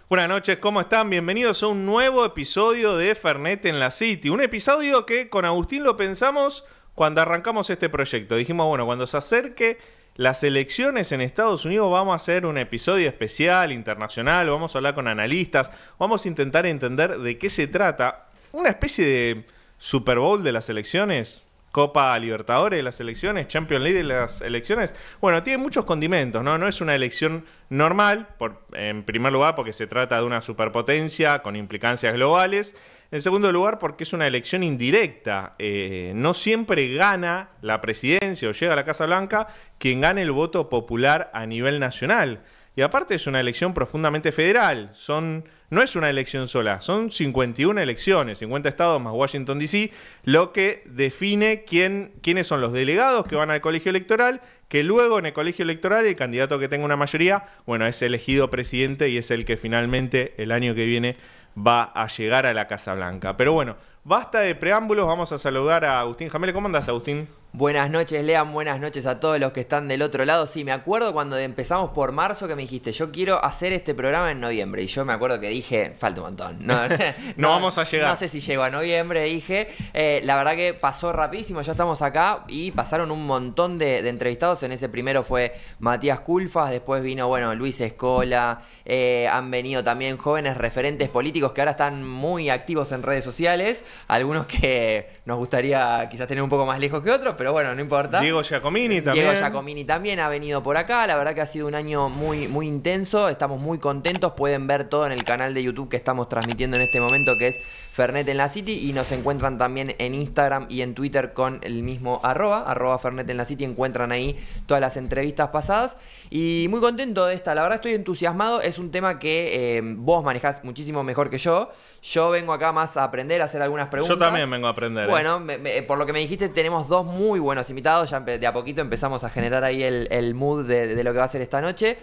Buenas noches, ¿cómo están? Bienvenidos a un nuevo episodio de Fernet en la City. Un episodio que con Agustín lo pensamos cuando arrancamos este proyecto. Dijimos, bueno, cuando se acerque las elecciones en Estados Unidos vamos a hacer un episodio especial, internacional, vamos a hablar con analistas, vamos a intentar entender de qué se trata. Una especie de Super Bowl de las elecciones, Copa Libertadores de las elecciones, Champions League de las elecciones. Bueno, tiene muchos condimentos, ¿no? No es una elección normal, en primer lugar porque se trata de una superpotencia con implicancias globales. En segundo lugar porque es una elección indirecta. No siempre gana la presidencia o llega a la Casa Blanca quien gane el voto popular a nivel nacional. Y aparte es una elección profundamente federal. No es una elección sola, son 51 elecciones, 50 estados más Washington D.C., lo que define quiénes son los delegados que van al colegio electoral, que luego en el colegio electoral el candidato que tenga una mayoría, bueno, es elegido presidente y es el que finalmente el año que viene va a llegar a la Casa Blanca. Pero bueno, basta de preámbulos, vamos a saludar a Agustín Jamele. ¿Cómo andás, Agustín? Buenas noches, Lean, buenas noches a todos los que están del otro lado. Sí, me acuerdo cuando empezamos por marzo que me dijiste, yo quiero hacer este programa en noviembre. Y yo me acuerdo que dije, falta un montón. No vamos a llegar. No sé si llego a noviembre, dije. La verdad que pasó rapidísimo, ya estamos acá y pasaron un montón de entrevistados. En ese primero fue Matías Culfas, después vino, bueno, Luis Escola. Han venido también jóvenes referentes políticos que ahora están muy activos en redes sociales. Algunos que nos gustaría quizás tener un poco más lejos que otros, pero bueno, no importa. Diego Giacomini también. Diego Giacomini también ha venido por acá. La verdad que ha sido un año muy, muy intenso. Estamos muy contentos. Pueden ver todo en el canal de YouTube que estamos transmitiendo en este momento, que es Fernet en la City. Y nos encuentran también en Instagram y en Twitter con el mismo arroba Fernet en la City. Encuentran ahí todas las entrevistas pasadas. Y muy contento de esta. La verdad estoy entusiasmado. Es un tema que vos manejás muchísimo mejor que yo. Yo vengo acá más a aprender, a hacer algunas preguntas. Yo también vengo a aprender. Bueno, por lo que me dijiste, tenemos dos muy buenos invitados. Ya de a poquito empezamos a generar ahí el mood de lo que va a ser esta noche.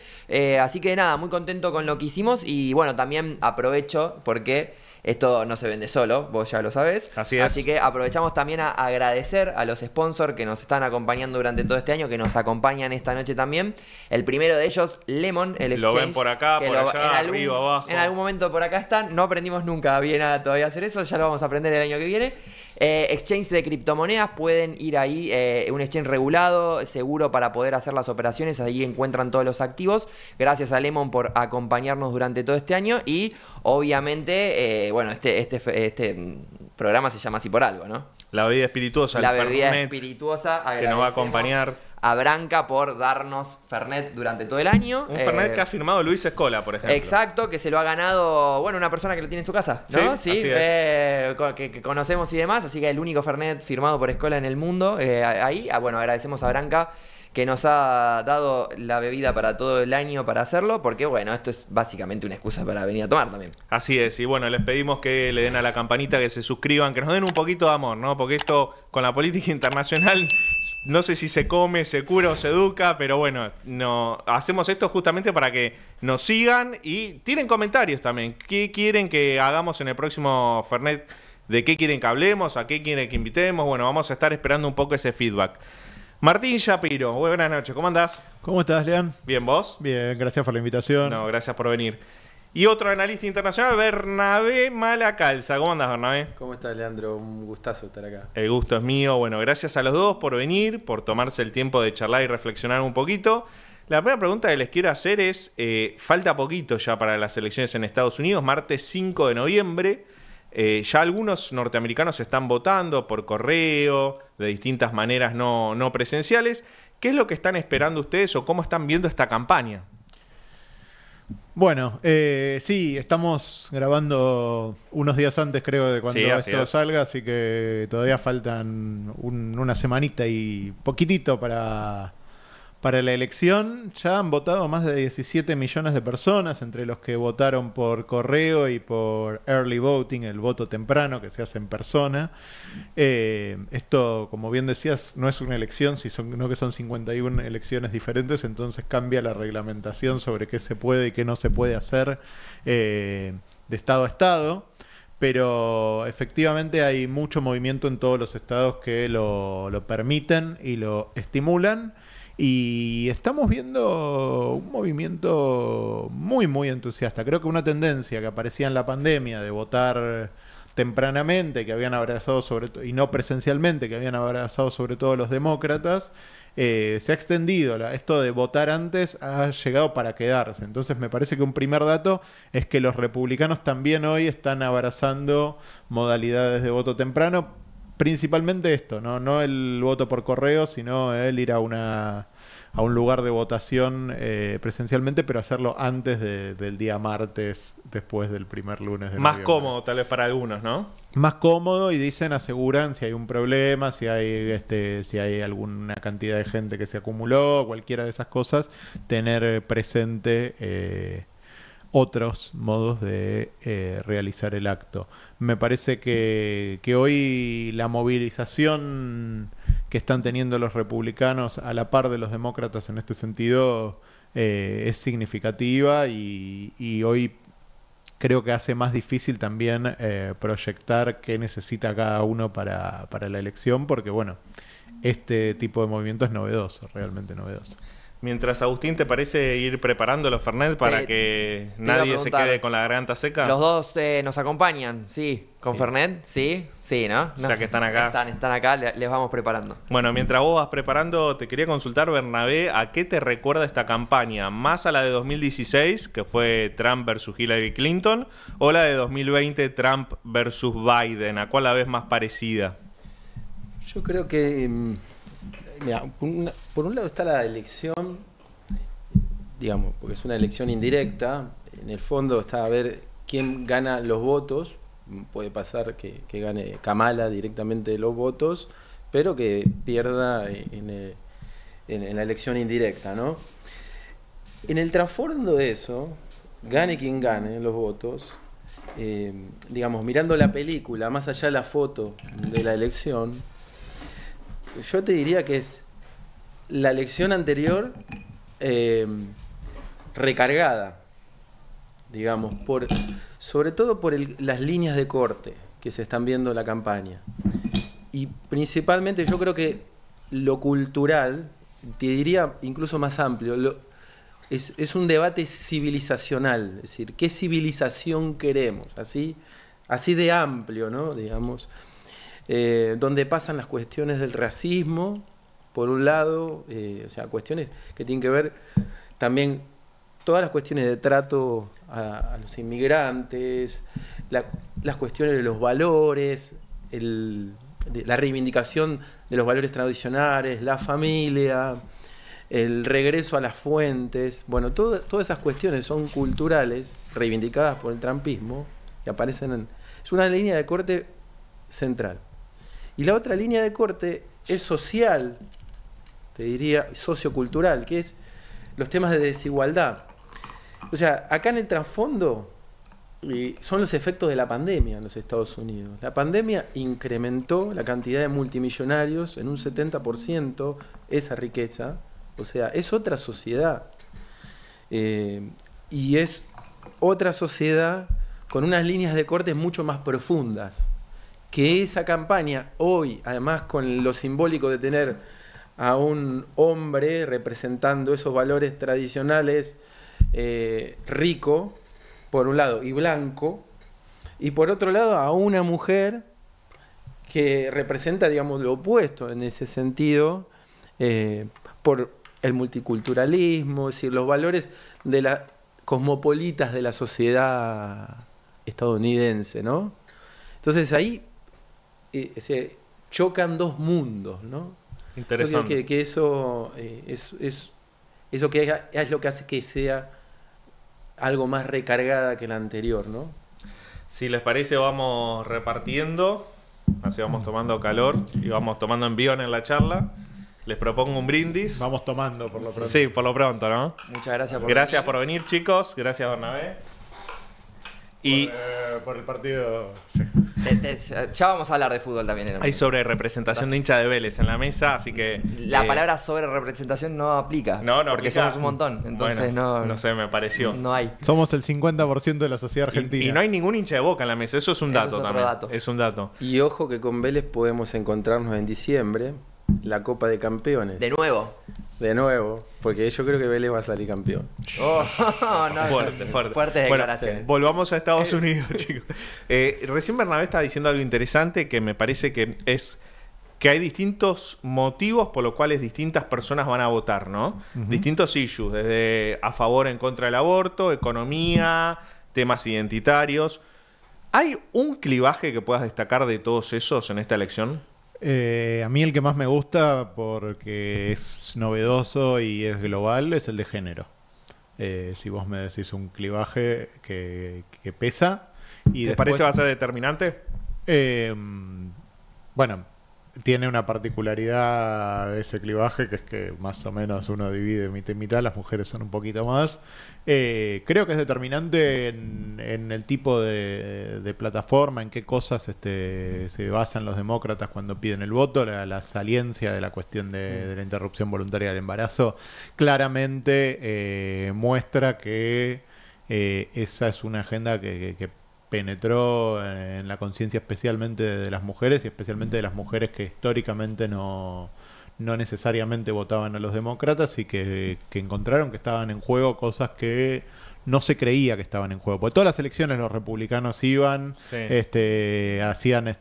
Así que nada, muy contento con lo que hicimos. Y bueno, también aprovecho porque esto no se vende solo, vos ya lo sabés. Así es. Así que aprovechamos también a agradecer a los sponsors que nos están acompañando durante todo este año, que nos acompañan esta noche también. El primero de ellos, Lemon, el exchange. Lo ven por acá, por allá, arriba, abajo. En algún momento por acá están. No aprendimos nunca bien a todavía hacer eso, ya lo vamos a aprender el año que viene. Exchange de criptomonedas, pueden ir ahí, un exchange regulado, seguro para poder hacer las operaciones, ahí encuentran todos los activos. Gracias a Lemon por acompañarnos durante todo este año y obviamente, bueno, este programa se llama así por algo, ¿no? La bebida espirituosa, la bebida espirituosa, que nos va a acompañar a Branca por darnos Fernet durante todo el año. Un Fernet que ha firmado Luis Escola, por ejemplo. Exacto, que se lo ha ganado, bueno, una persona que lo tiene en su casa, ¿no? Sí, que conocemos y demás, así que el único Fernet firmado por Escola en el mundo. Ahí, bueno, agradecemos a Branca que nos ha dado la bebida para todo el año para hacerlo, porque bueno, esto es básicamente una excusa para venir a tomar también. Así es, y bueno, les pedimos que le den a la campanita, que se suscriban, que nos den un poquito de amor, ¿no? Porque esto con la política internacional, no sé si se come, se cura o se educa, pero bueno, hacemos esto justamente para que nos sigan y tiren comentarios también. ¿Qué quieren que hagamos en el próximo Fernet? ¿De qué quieren que hablemos? ¿A qué quieren que invitemos? Bueno, vamos a estar esperando un poco ese feedback. Martín Shapiro, buenas noches, ¿cómo andás? ¿Cómo estás, Lean? Bien, ¿vos? Bien, gracias por la invitación. No, gracias por venir. Y otro analista internacional, Bernabé Malacalza. ¿Cómo andás, Bernabé? ¿Cómo estás, Leandro? Un gustazo estar acá. El gusto es mío. Bueno, gracias a los dos por venir, por tomarse el tiempo de charlar y reflexionar un poquito. La primera pregunta que les quiero hacer es, falta poquito ya para las elecciones en Estados Unidos, martes 5 de noviembre. Ya algunos norteamericanos están votando por correo, de distintas maneras no presenciales. ¿Qué es lo que están esperando ustedes o cómo están viendo esta campaña? Bueno, sí, estamos grabando unos días antes, creo, de cuando esto salga, así que todavía faltan una semanita y poquitito para la elección. Ya han votado más de 17 millones de personas, entre los que votaron por correo y por early voting, el voto temprano que se hace en persona. Esto, como bien decías, no es una elección, sino que son 51 elecciones diferentes, entonces cambia la reglamentación sobre qué se puede y qué no se puede hacer de estado a estado. Pero efectivamente hay mucho movimiento en todos los estados que lo permiten y lo estimulan. Y estamos viendo un movimiento muy, muy entusiasta. Creo que una tendencia que aparecía en la pandemia de votar tempranamente, que habían abrazado sobre todo, y no presencialmente, que habían abrazado sobre todo los demócratas, se ha extendido. Esto de votar antes ha llegado para quedarse. Entonces me parece que un primer dato es que los republicanos también hoy están abrazando modalidades de voto temprano. Principalmente esto, no el voto por correo, sino el ir a un lugar de votación presencialmente, pero hacerlo antes del día martes, después del primer lunes de Más noviembre. cómodo tal vez para algunos, ¿no? Más cómodo, y aseguran si hay un problema, si hay alguna cantidad de gente que se acumuló, cualquiera de esas cosas, tener presente otros modos de realizar el acto. Me parece que hoy la movilización que están teniendo los republicanos a la par de los demócratas en este sentido es significativa, y hoy creo que hace más difícil también proyectar qué necesita cada uno para la elección, porque bueno, este tipo de movimiento es novedoso, realmente novedoso. Mientras, Agustín, ¿te parece ir preparándolo, Fernet, para que nadie se quede con la garganta seca? Los dos nos acompañan, sí. ¿Con Fernet? Sí, ¿no? Ya que están acá. Están acá, les vamos preparando. Bueno, mientras vos vas preparando, te quería consultar, Bernabé, ¿a qué te recuerda esta campaña? ¿Más a la de 2016, que fue Trump versus Hillary Clinton, o la de 2020, Trump versus Biden? ¿A cuál la ves más parecida? Yo creo que... Mira, por un lado está la elección, digamos, porque es una elección indirecta. En el fondo está a ver quién gana los votos. Puede pasar que gane Kamala directamente los votos, pero que pierda en la elección indirecta, ¿no? En el trasfondo de eso, gane quien gane los votos, digamos, mirando la película, más allá de la foto de la elección, yo te diría que es la elección anterior recargada, digamos, sobre todo por las líneas de corte que se están viendo en la campaña. Y principalmente yo creo que lo cultural, te diría incluso más amplio, es un debate civilizacional, es decir, ¿qué civilización queremos? Así de amplio, ¿no? Digamos. Donde pasan las cuestiones del racismo, por un lado, o sea, cuestiones que tienen que ver también todas las cuestiones de trato a los inmigrantes, las cuestiones de los valores, la reivindicación de los valores tradicionales, la familia, el regreso a las fuentes. Bueno, todas esas cuestiones son culturales, reivindicadas por el trumpismo, que aparecen es una línea de corte central. Y la otra línea de corte es social, te diría, sociocultural, que es los temas de desigualdad. O sea, acá en el trasfondo son los efectos de la pandemia en los Estados Unidos. La pandemia incrementó la cantidad de multimillonarios en un 70%, esa riqueza. O sea, es otra sociedad. Y es otra sociedad con unas líneas de corte mucho más profundas. Que esa campaña hoy, además con lo simbólico de tener a un hombre representando esos valores tradicionales, rico, por un lado, y blanco, y por otro lado a una mujer que representa, digamos, lo opuesto en ese sentido, por el multiculturalismo, es decir, los valores de las cosmopolitas de la sociedad estadounidense, ¿no? Entonces ahí se chocan dos mundos, ¿no? Interesante. Creo que eso es lo que hace que sea algo más recargada que la anterior, ¿no? Si les parece, vamos repartiendo, así vamos tomando calor y vamos tomando envío en la charla. Les propongo un brindis. Vamos tomando por lo pronto. Sí, por lo pronto, ¿no? Muchas gracias por venir, chicos. Gracias, Bernabé. Y por el partido. Sí. Ya vamos a hablar de fútbol también. Hay sobre representación de hincha de Vélez en la mesa, así que... La palabra sobre representación no aplica. No porque aplica. somos un montón. Entonces bueno, no sé, me pareció. No hay. Somos el 50% de la sociedad argentina. Y no hay ningún hincha de Boca en la mesa. Eso es un dato también. Es un dato. Y ojo que con Vélez podemos encontrarnos en diciembre, la Copa de Campeones. De nuevo. de nuevo, porque yo creo que Vélez va a salir campeón. Oh, no, Fuerte. Fuertes declaraciones. Volvamos a Estados Unidos, chicos. Recién Bernabé estaba diciendo algo interesante que me parece que es que hay distintos motivos por los cuales distintas personas van a votar, ¿no? Distintos issues, desde a favor o en contra del aborto, economía, temas identitarios. ¿Hay un clivaje que puedas destacar de todos esos en esta elección? A mí el que más me gusta, porque es novedoso y es global, es el de género. Si vos me decís un clivaje que pesa. Y ¿Te parece va a ser determinante? Bueno, tiene una particularidad ese clivaje, que es que más o menos uno divide mitad y mitad, las mujeres son un poquito más. Creo que es determinante en el tipo de plataforma, en qué cosas se basan los demócratas cuando piden el voto. La saliencia de la cuestión de la interrupción voluntaria del embarazo claramente muestra que esa es una agenda que penetró en la conciencia especialmente de las mujeres, y especialmente de las mujeres que históricamente no necesariamente votaban a los demócratas, y que encontraron que estaban en juego cosas que no se creía que estaban en juego. Porque todas las elecciones los republicanos iban, hacían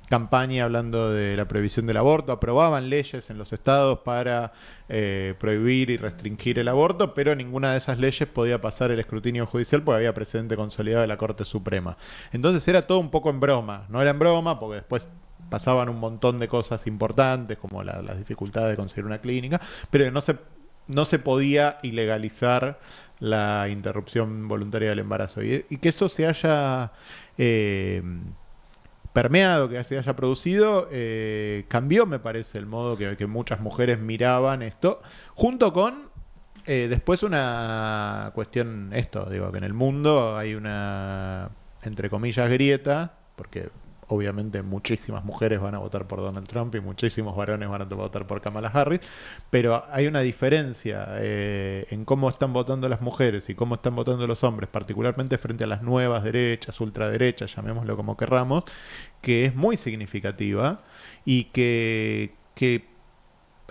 campaña hablando de la prohibición del aborto, aprobaban leyes en los estados para prohibir y restringir el aborto, pero ninguna de esas leyes podía pasar el escrutinio judicial porque había precedente consolidado de la Corte Suprema. Entonces era todo un poco en broma. No era en broma porque después pasaban un montón de cosas importantes, como las dificultades de conseguir una clínica, pero no se podía ilegalizar la interrupción voluntaria del embarazo. Y que eso se haya permeado, que se haya producido, cambió, me parece, el modo que muchas mujeres miraban esto, junto con después una cuestión, digo, que en el mundo hay una, entre comillas, grieta, porque obviamente muchísimas mujeres van a votar por Donald Trump y muchísimos varones van a votar por Kamala Harris, pero hay una diferencia en cómo están votando las mujeres y cómo están votando los hombres, particularmente frente a las nuevas derechas, ultraderechas, llamémoslo como querramos, que es muy significativa y que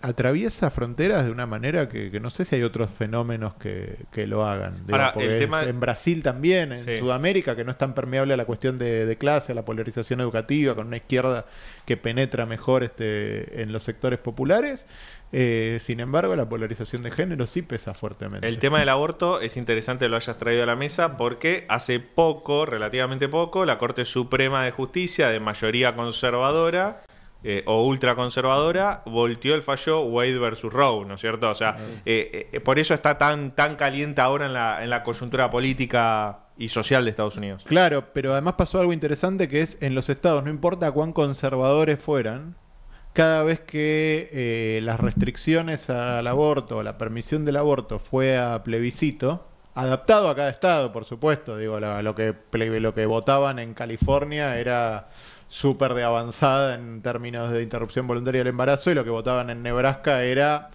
atraviesa fronteras de una manera que no sé si hay otros fenómenos que lo hagan. Ahora, el tema... En Brasil también, en Sudamérica, que no es tan permeable a la cuestión de clase, a la polarización educativa, con una izquierda que penetra mejor en los sectores populares. Sin embargo, la polarización de género sí pesa fuertemente. El tema del aborto es interesante que lo hayas traído a la mesa, porque hace poco, relativamente poco, la Corte Suprema de Justicia, de mayoría conservadora, o ultraconservadora, volteó el fallo Wade versus Roe, ¿no es cierto? O sea, por eso está tan caliente ahora en la coyuntura política y social de Estados Unidos. Claro, pero además pasó algo interesante, que es en los estados, no importa cuán conservadores fueran, cada vez que las restricciones al aborto, la permisión del aborto fue a plebiscito, adaptado a cada estado, por supuesto, digo, lo que votaban en California era súper de avanzada en términos de interrupción voluntaria del embarazo, y lo que votaban en Nebraska era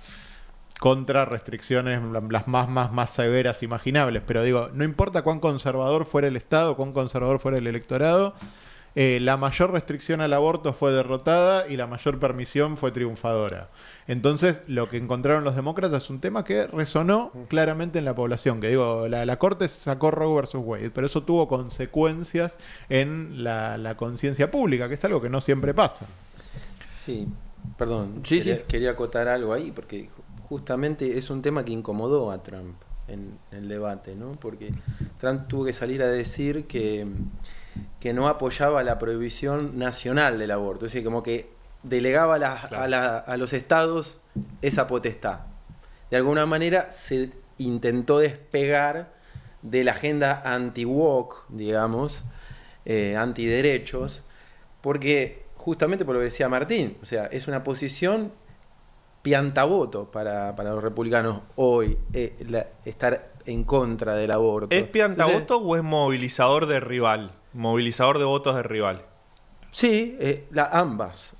contra restricciones las más severas imaginables. Pero digo, no importa cuán conservador fuera el Estado, cuán conservador fuera el electorado, la mayor restricción al aborto fue derrotada y la mayor permisión fue triunfadora. Entonces, lo que encontraron los demócratas es un tema que resonó claramente en la población. Que digo, la Corte sacó Roe versus Wade, pero eso tuvo consecuencias en la conciencia pública, que es algo que no siempre pasa. Sí, perdón, quería acotar algo ahí, porque justamente es un tema que incomodó a Trump en el debate, ¿no? Porque Trump tuvo que salir a decir que no apoyaba la prohibición nacional del aborto, es decir, como que delegaba a los estados esa potestad. De alguna manera se intentó despegar de la agenda anti-woke, digamos, antiderechos, porque justamente por lo que decía Martín, o sea, es una posición piantavoto para los republicanos hoy, estar en contra del aborto. ¿Es piantavoto o es movilizador de rival? Movilizador de votos de rival. Sí, ambas.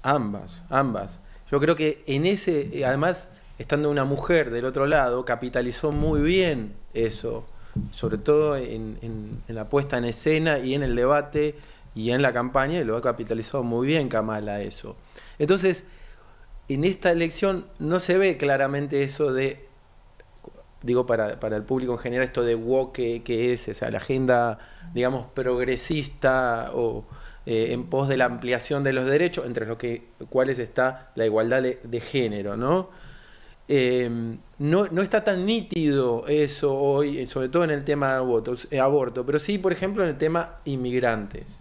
Yo creo que en ese, además, estando una mujer del otro lado, capitalizó muy bien eso, sobre todo en la puesta en escena y en el debate y en la campaña, y lo ha capitalizado muy bien Kamala eso. Entonces, en esta elección no se ve claramente eso de, digo para el público en general, esto de woke que es, o sea, la agenda, digamos, progresista o en pos de la ampliación de los derechos, entre los cuales está la igualdad de género, ¿no? No está tan nítido eso hoy, sobre todo en el tema de aborto, pero sí, por ejemplo, en el tema inmigrantes.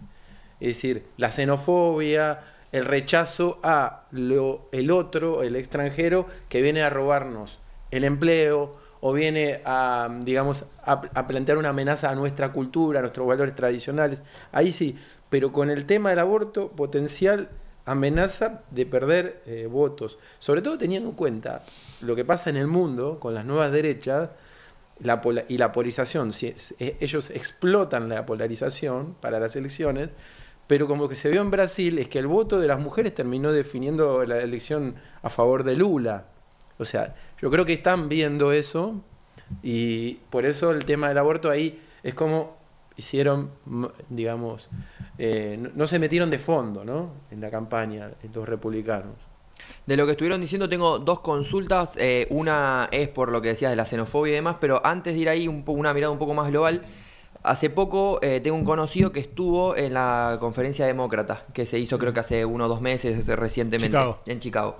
Es decir, la xenofobia, el rechazo a el otro, el extranjero, que viene a robarnos el empleo o viene a, digamos, a plantear una amenaza a nuestra cultura, a nuestros valores tradicionales. Ahí sí, pero con el tema del aborto, potencial amenaza de perder votos. Sobre todo teniendo en cuenta lo que pasa en el mundo con las nuevas derechas y la polarización. Ellos explotan la polarización para las elecciones, pero como que se vio en Brasil es que el voto de las mujeres terminó definiendo la elección a favor de Lula. O sea, yo creo que están viendo eso y por eso el tema del aborto ahí es como hicieron, digamos, no se metieron de fondo, ¿no? En la campaña los republicanos. De lo que estuvieron diciendo tengo dos consultas, una es por lo que decías de la xenofobia y demás, pero antes de ir ahí una mirada un poco más global. Hace poco tengo un conocido que estuvo en la conferencia demócrata, que se hizo creo que hace 1 o 2 meses recientemente en Chicago.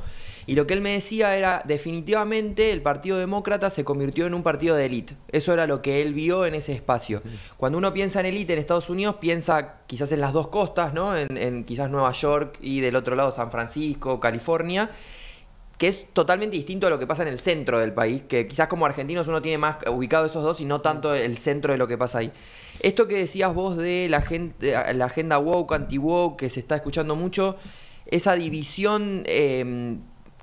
Y lo que él me decía era, definitivamente el Partido Demócrata se convirtió en un partido de élite. Eso era lo que él vio en ese espacio. Cuando uno piensa en élite en Estados Unidos, piensa quizás en las dos costas, ¿no? En quizás Nueva York y del otro lado San Francisco, California, que es totalmente distinto a lo que pasa en el centro del país, que quizás como argentinos uno tiene más ubicado esos dos y no tanto el centro de lo que pasa ahí. Esto que decías vos de la agenda woke, anti-woke, que se está escuchando mucho, esa división,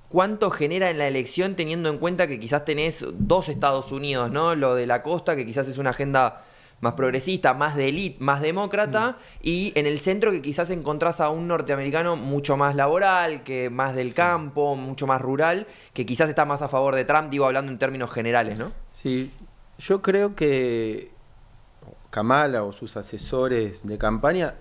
¿cuánto genera en la elección teniendo en cuenta que quizás tenés 2 Estados Unidos, ¿no? Lo de la costa, que quizás es una agenda más progresista, más de élite, más demócrata, y en el centro que quizás encontrás a un norteamericano mucho más laboral, que más del campo, mucho más rural, que quizás está más a favor de Trump, digo, hablando en términos generales, ¿no? Sí, yo creo que Kamala o sus asesores de campaña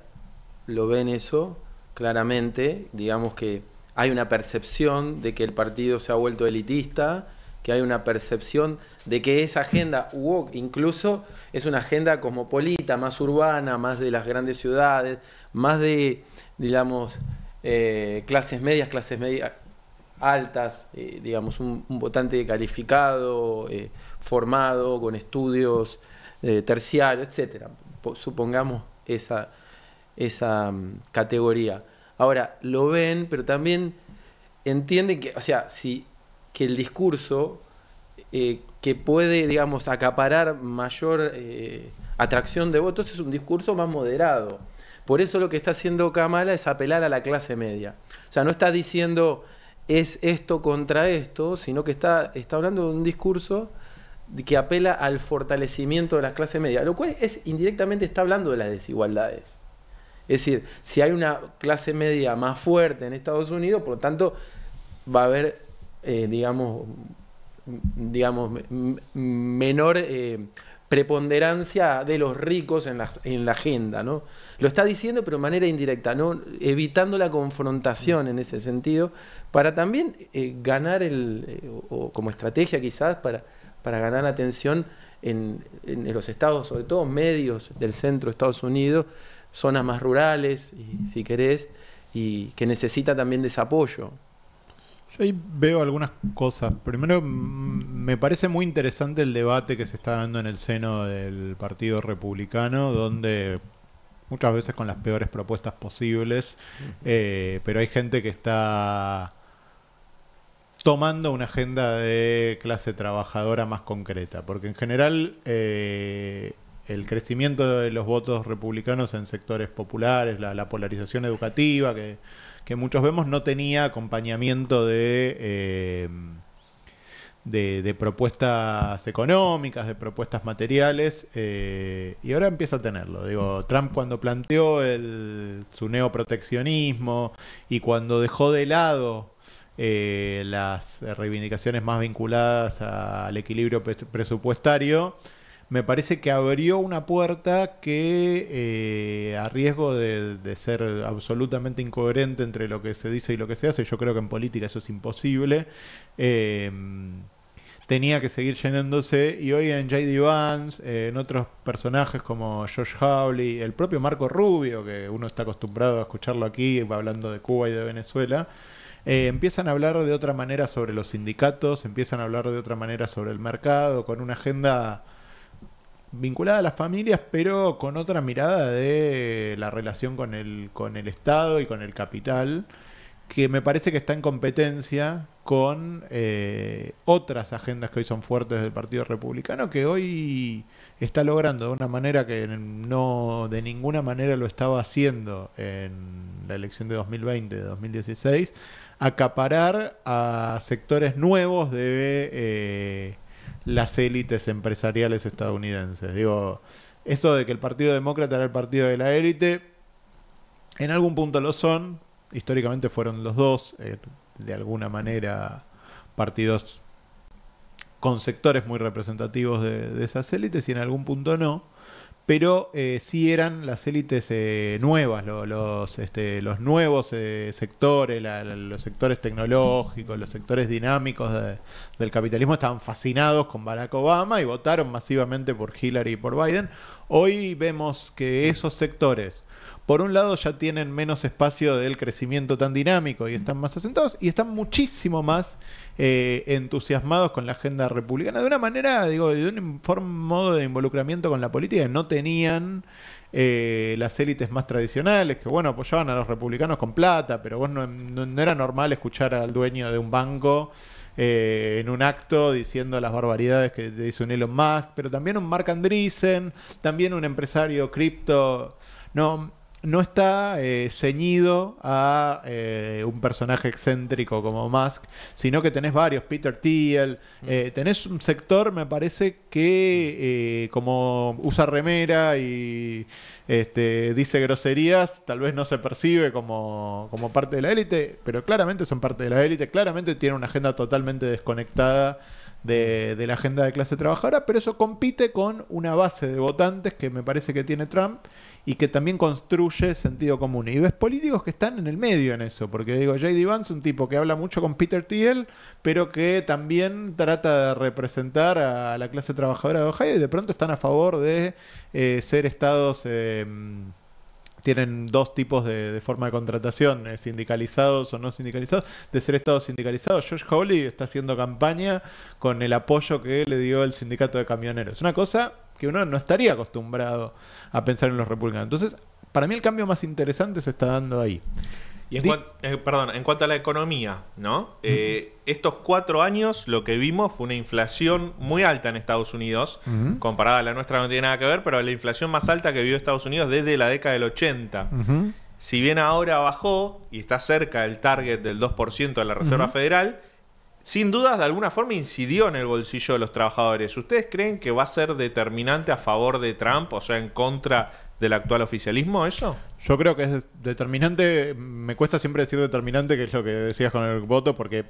lo ven eso claramente, digamos que hay una percepción de que el partido se ha vuelto elitista, que hay una percepción de que esa agenda woke incluso es una agenda cosmopolita, más urbana, más de las grandes ciudades, más de, digamos, clases medias altas, digamos, un votante calificado, formado, con estudios terciarios, etcétera. Supongamos esa categoría. Ahora, lo ven, pero también entienden que, o sea, que el discurso que puede, digamos, acaparar mayor atracción de votos es un discurso más moderado. Por eso lo que está haciendo Kamala es apelar a la clase media. O sea, no está diciendo es esto contra esto, sino que está hablando de un discurso que apela al fortalecimiento de la clase media, lo cual indirectamente está hablando de las desigualdades. Es decir, si hay una clase media más fuerte en Estados Unidos, por lo tanto, va a haber, digamos, menor preponderancia de los ricos en la agenda, ¿no? Lo está diciendo, pero de manera indirecta, ¿no? Evitando la confrontación en ese sentido, para también ganar o como estrategia quizás, para ganar atención en los estados, sobre todo medios del centro de Estados Unidos, zonas más rurales, si querés, y que necesita también de ese apoyo. Yo ahí veo algunas cosas. Primero, me parece muy interesante el debate que se está dando en el seno del Partido Republicano, donde muchas veces con las peores propuestas posibles, pero hay gente que está tomando una agenda de clase trabajadora más concreta, porque en general el crecimiento de los votos republicanos en sectores populares, la polarización educativa que muchos vemos, no tenía acompañamiento de propuestas económicas, de propuestas materiales, y ahora empieza a tenerlo. Digo, Trump cuando planteó su neoproteccionismo y cuando dejó de lado las reivindicaciones más vinculadas al equilibrio presupuestario, me parece que abrió una puerta que, a riesgo de ser absolutamente incoherente entre lo que se dice y lo que se hace, yo creo que en política eso es imposible, tenía que seguir llenándose, y hoy en J.D. Vance, en otros personajes como Josh Hawley, el propio Marco Rubio, que uno está acostumbrado a escucharlo aquí hablando de Cuba y de Venezuela, empiezan a hablar de otra manera sobre los sindicatos, empiezan a hablar de otra manera sobre el mercado, con una agenda vinculada a las familias, pero con otra mirada de la relación con el Estado y con el capital, que me parece que está en competencia con otras agendas que hoy son fuertes del Partido Republicano, que hoy está logrando de una manera que no de ninguna manera lo estaba haciendo en la elección de 2020, de 2016, acaparar a sectores nuevos de las élites empresariales estadounidenses. Digo, eso de que el Partido Demócrata era el partido de la élite, en algún punto lo son. Históricamente fueron los dos, de alguna manera, partidos con sectores muy representativos de esas élites, y en algún punto no. Pero sí eran las élites nuevas, los nuevos sectores, los sectores tecnológicos, los sectores dinámicos del capitalismo estaban fascinados con Barack Obama y votaron masivamente por Hillary y por Biden. Hoy vemos que esos sectores, por un lado, ya tienen menos espacio del crecimiento tan dinámico y están más asentados, y están muchísimo más entusiasmados con la agenda republicana, de una manera, digo, de un modo de involucramiento con la política que no tenían las élites más tradicionales, que bueno, apoyaban a los republicanos con plata, pero vos no era normal escuchar al dueño de un banco en un acto diciendo las barbaridades que dice un Elon Musk, pero también un Marc Andreessen, también un empresario cripto. No está ceñido a un personaje excéntrico como Musk, sino que tenés varios, Peter Thiel, tenés un sector, me parece, que como usa remera y dice groserías, tal vez no se percibe como parte de la élite, pero claramente son parte de la élite, claramente tienen una agenda totalmente desconectada de la agenda de clase trabajadora, pero eso compite con una base de votantes que me parece que tiene Trump y que también construye sentido común. Y ves políticos que están en el medio en eso, porque digo, J.D. Vance es un tipo que habla mucho con Peter Thiel, pero que también trata de representar a la clase trabajadora de Ohio, y de pronto están a favor de ser estados... tienen dos tipos de forma de contratación, sindicalizados o no sindicalizados, de ser estados sindicalizados. Josh Hawley está haciendo campaña con el apoyo que le dio el sindicato de camioneros. Es una cosa que uno no estaría acostumbrado a pensar en los republicanos. Entonces, para mí el cambio más interesante se está dando ahí. Y en cuanto a la economía, ¿no? Estos 4 años lo que vimos fue una inflación muy alta en Estados Unidos. Comparada a la nuestra no tiene nada que ver, pero la inflación más alta que vivió Estados Unidos desde la década del 80. Si bien ahora bajó y está cerca del target del 2% de la Reserva Federal, sin dudas de alguna forma incidió en el bolsillo de los trabajadores. ¿Ustedes creen que va a ser determinante a favor de Trump, o sea, en contra del actual oficialismo eso? Yo creo que es determinante. Me cuesta siempre decir determinante, que es lo que decías con el voto, porque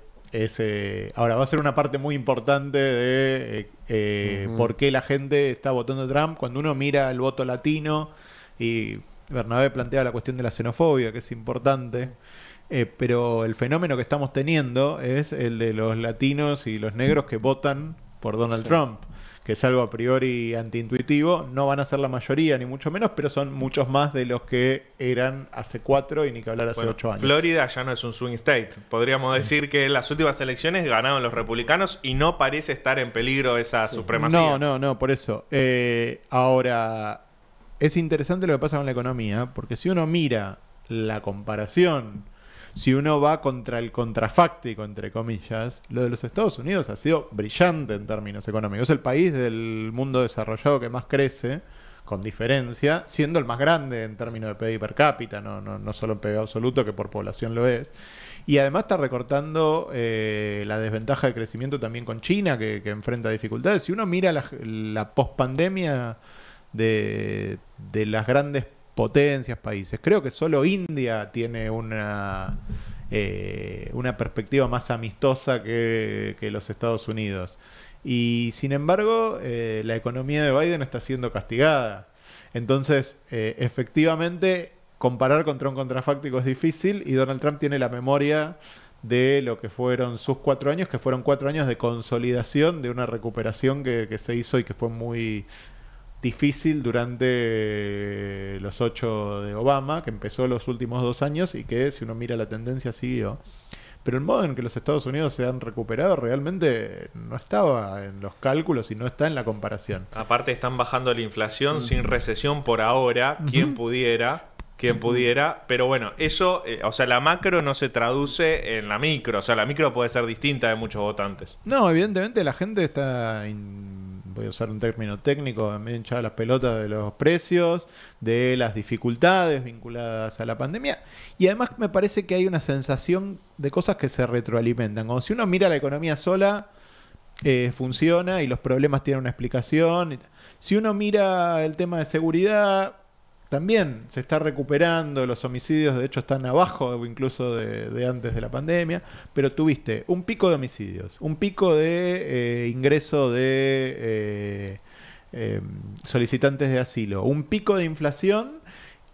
ahora va a ser una parte muy importante de por qué la gente está votando a Trump. Cuando uno mira el voto latino, y Bernabé plantea la cuestión de la xenofobia, que es importante, pero el fenómeno que estamos teniendo es el de los latinos y los negros que votan por Donald Trump, que es algo a priori antiintuitivo. No van a ser la mayoría, ni mucho menos, pero son muchos más de los que eran hace 4 y ni que hablar hace 8 años. Florida ya no es un swing state. Podríamos decir que en las últimas elecciones ganaron los republicanos y no parece estar en peligro esa supremacía. No, por eso. Ahora, es interesante lo que pasa con la economía, porque si uno mira la comparación, si uno va contra el contrafáctico, entre comillas, lo de los Estados Unidos ha sido brillante en términos económicos. Es el país del mundo desarrollado que más crece, con diferencia, siendo el más grande en términos de PIB per cápita, no solo en PIB absoluto, que por población lo es. Y además está recortando la desventaja de crecimiento también con China, que enfrenta dificultades. Si uno mira la pospandemia de las grandes potencias, países, creo que solo India tiene una una perspectiva más amistosa que los Estados Unidos. Y sin embargo, la economía de Biden está siendo castigada. Entonces, efectivamente, comparar contra un contrafáctico es difícil y Donald Trump tiene la memoria de lo que fueron sus 4 años, que fueron 4 años de consolidación de una recuperación que se hizo y que fue muy difícil durante los 8 de Obama, que empezó los últimos 2 años y que, si uno mira la tendencia, siguió. Pero el modo en que los Estados Unidos se han recuperado realmente no estaba en los cálculos y no está en la comparación. Aparte están bajando la inflación sin recesión por ahora, quien pudiera, pero bueno, eso, o sea, la macro no se traduce en la micro, o sea, la micro puede ser distinta de muchos votantes. No, evidentemente la gente está... voy a usar un término técnico, me hinchada las pelotas de los precios, de las dificultades vinculadas a la pandemia, y además me parece que hay una sensación de cosas que se retroalimentan. Como si uno mira la economía sola, funciona y los problemas tienen una explicación. Si uno mira el tema de seguridad, también se está recuperando, los homicidios de hecho están abajo incluso de antes de la pandemia, pero tuviste un pico de homicidios, un pico de ingreso de solicitantes de asilo, un pico de inflación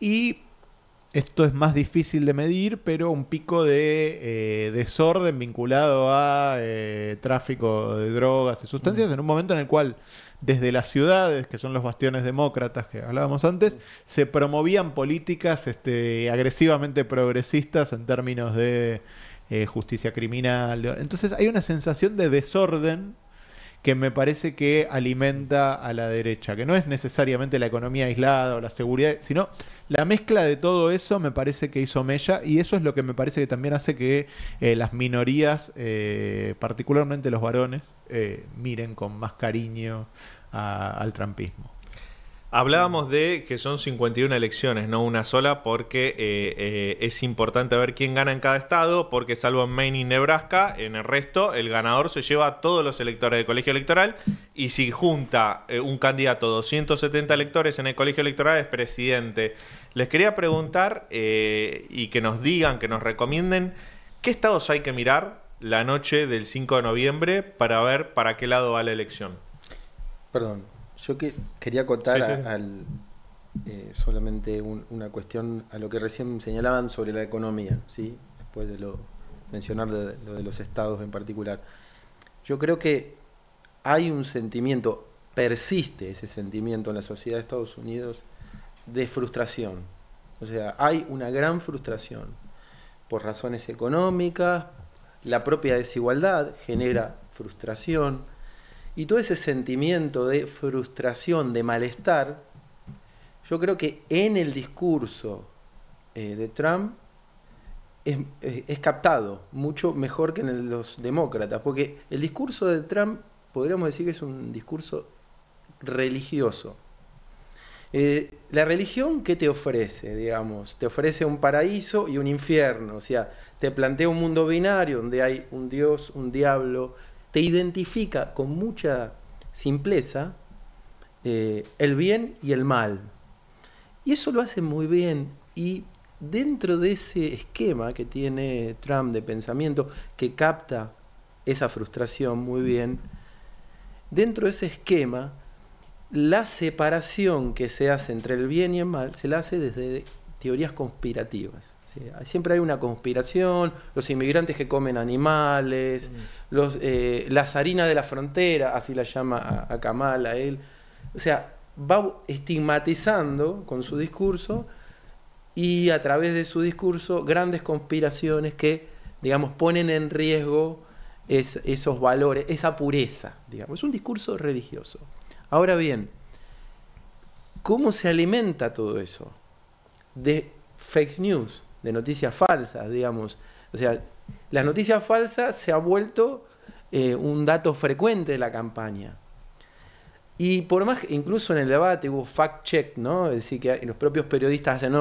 y, esto es más difícil de medir, pero un pico de desorden vinculado a tráfico de drogas y sustancias en un momento en el cual desde las ciudades, que son los bastiones demócratas que hablábamos antes, se promovían políticas agresivamente progresistas en términos de justicia criminal. Entonces hay una sensación de desorden que me parece que alimenta a la derecha, que no es necesariamente la economía aislada o la seguridad, sino la mezcla de todo eso me parece que hizo mella, y eso es lo que me parece que también hace que las minorías, particularmente los varones, miren con más cariño al trumpismo. Hablábamos de que son 51 elecciones, no una sola, porque es importante ver quién gana en cada estado, porque salvo en Maine y Nebraska, en el resto el ganador se lleva a todos los electores del colegio electoral, y si junta un candidato 270 electores en el colegio electoral es presidente. Les quería preguntar y que nos digan, que nos recomienden, ¿qué estados hay que mirar la noche del 5 de noviembre para ver para qué lado va la elección? Perdón. Yo quería acotar solamente una cuestión a lo que recién señalaban sobre la economía, ¿sí? Después de mencionar lo de los estados en particular. Yo creo que hay un sentimiento, persiste ese sentimiento en la sociedad de Estados Unidos de frustración. O sea, hay una gran frustración por razones económicas, la propia desigualdad genera frustración. Y todo ese sentimiento de frustración, de malestar, yo creo que en el discurso de Trump es captado mucho mejor que en los demócratas, porque el discurso de Trump podríamos decir que es un discurso religioso. La religión, ¿qué te ofrece? Digamos, te ofrece un paraíso y un infierno, o sea, te plantea un mundo binario donde hay un Dios, un diablo. Te identifica con mucha simpleza el bien y el mal. Y eso lo hace muy bien. Y dentro de ese esquema que tiene Trump de pensamiento, que capta esa frustración muy bien, dentro de ese esquema, la separación que se hace entre el bien y el mal se la hace desde teorías conspirativas. ¿Sí? Siempre hay una conspiración, los inmigrantes que comen animales, las harinas de la frontera, así la llama a Kamala, a él. O sea, va estigmatizando con su discurso y a través de su discurso grandes conspiraciones que, digamos, ponen en riesgo esos valores, esa pureza, digamos. Es un discurso religioso. Ahora bien, ¿cómo se alimenta todo eso? De fake news, de noticias falsas, digamos. O sea, las noticias falsas se ha vuelto un dato frecuente de la campaña. Y por más que incluso en el debate hubo fact check, ¿no? Es decir, que los propios periodistas hacen,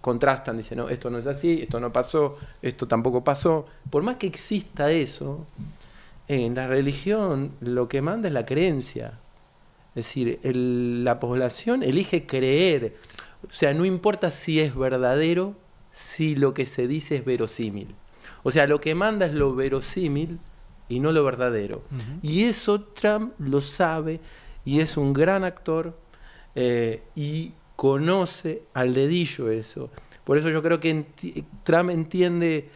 contrastan, dicen, no, esto no es así, esto no pasó, esto tampoco pasó. Por más que exista eso, en la religión lo que manda es la creencia. Es decir, la población elige creer. O sea, no importa si es verdadero, si lo que se dice es verosímil. O sea, lo que manda es lo verosímil y no lo verdadero. Y eso Trump lo sabe y es un gran actor y conoce al dedillo eso. Por eso yo creo que Trump entiende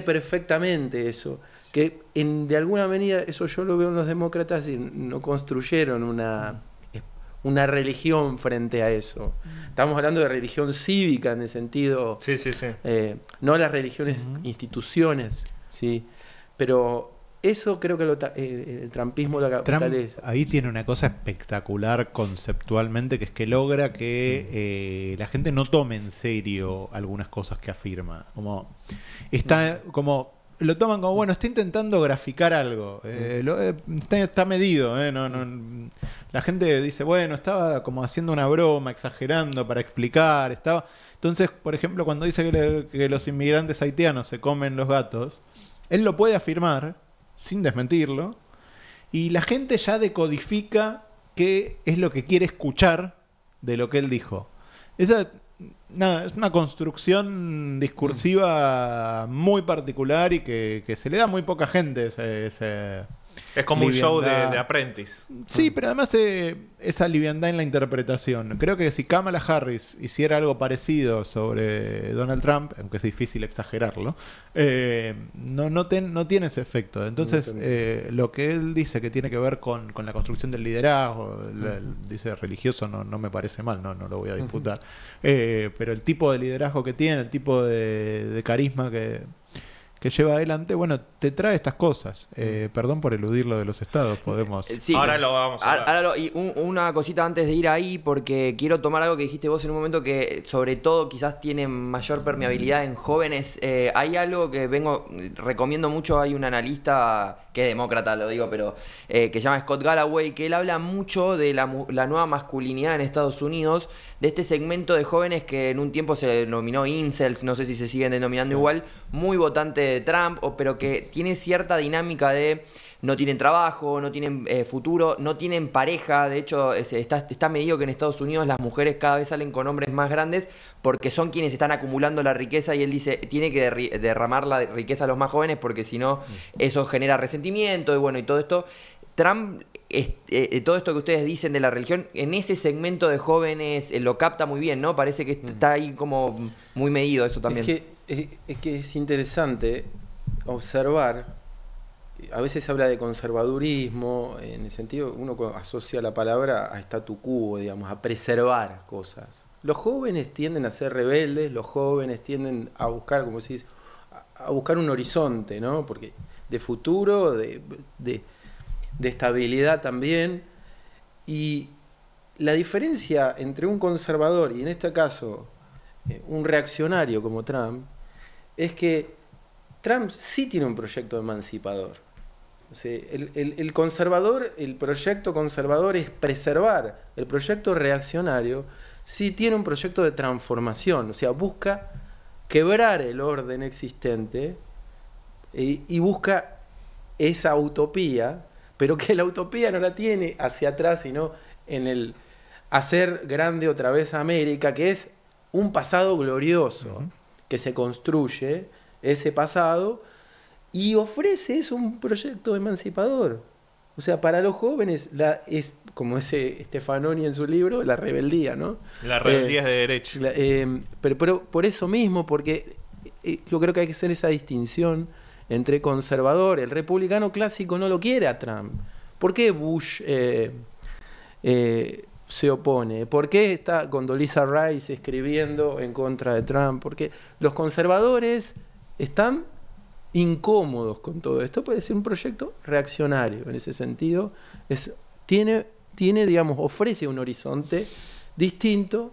perfectamente eso. Que de alguna manera, eso yo lo veo en los demócratas y no construyeron una religión frente a eso. Estamos hablando de religión cívica en el sentido... Sí. no las religiones, instituciones, ¿sí? Pero eso creo que el trumpismo lo fortalece. Ahí tiene una cosa espectacular conceptualmente, que es que logra que la gente no tome en serio algunas cosas que afirma. Lo toman como, bueno, está intentando graficar algo. Está medido. La gente dice, bueno, estaba como haciendo una broma, exagerando para explicar. Entonces, por ejemplo, cuando dice que los inmigrantes haitianos se comen los gatos, él lo puede afirmar sin desmentirlo. Y la gente ya decodifica qué es lo que quiere escuchar de lo que él dijo. Es una construcción discursiva muy particular y que se le da a muy poca gente es como un show de Apprentice. Sí, pero además esa liviandad en la interpretación. Creo que si Kamala Harris hiciera algo parecido sobre Donald Trump, aunque es difícil exagerarlo, no tiene ese efecto. Entonces, lo que él dice que tiene que ver con la construcción del liderazgo, dice religioso, no me parece mal, no lo voy a disputar. Pero el tipo de liderazgo que tiene, el tipo de carisma que lleva adelante, bueno, te trae estas cosas. Perdón por eludir lo de los estados, podemos... Sí, ahora lo vamos a hablar. Y una cosita antes de ir ahí, porque quiero tomar algo que dijiste vos en un momento que sobre todo quizás tiene mayor permeabilidad en jóvenes. Hay algo que recomiendo mucho, hay un analista que es demócrata, lo digo, pero que se llama Scott Galloway, que él habla mucho de la nueva masculinidad en Estados Unidos, de este segmento de jóvenes que en un tiempo se denominó incels, no sé si se siguen denominando igual, muy votante de Trump, pero que tiene cierta dinámica de no tienen trabajo, no tienen futuro, no tienen pareja. De hecho, está medido que en Estados Unidos las mujeres cada vez salen con hombres más grandes porque son quienes están acumulando la riqueza, y él dice, tiene que derramar la riqueza a los más jóvenes porque si no, eso genera resentimiento y todo esto. Trump, todo esto que ustedes dicen de la religión, en ese segmento de jóvenes lo capta muy bien, ¿no? Parece que está ahí como muy medido eso también. Es que es interesante observar, a veces habla de conservadurismo, en el sentido, uno asocia la palabra a statu quo, digamos, a preservar cosas. Los jóvenes tienden a ser rebeldes, los jóvenes tienden a buscar, como se dice, a buscar un horizonte, ¿no? Porque de futuro, de estabilidad también. Y la diferencia entre un conservador y en este caso un reaccionario como Trump es que Trump sí tiene un proyecto emancipador. O sea, el conservador, el proyecto conservador es preservar. El proyecto reaccionario sí tiene un proyecto de transformación. O sea, busca quebrar el orden existente y busca esa utopía, pero que la utopía no la tiene hacia atrás, sino en el hacer grande otra vez a América, que es un pasado glorioso, que se construye ese pasado y ofrece un proyecto emancipador. O sea, para los jóvenes es, como dice Stefanoni en su libro, la rebeldía, ¿no? La rebeldía es de derecho. Pero por eso mismo, porque yo creo que hay que hacer esa distinción entre conservador. El republicano clásico no lo quiere a Trump. ¿Por qué Bush se opone? ¿Por qué está Condoleezza Rice escribiendo en contra de Trump? Porque los conservadores están incómodos con todo esto. Puede ser un proyecto reaccionario en ese sentido. Tiene, digamos, ofrece un horizonte distinto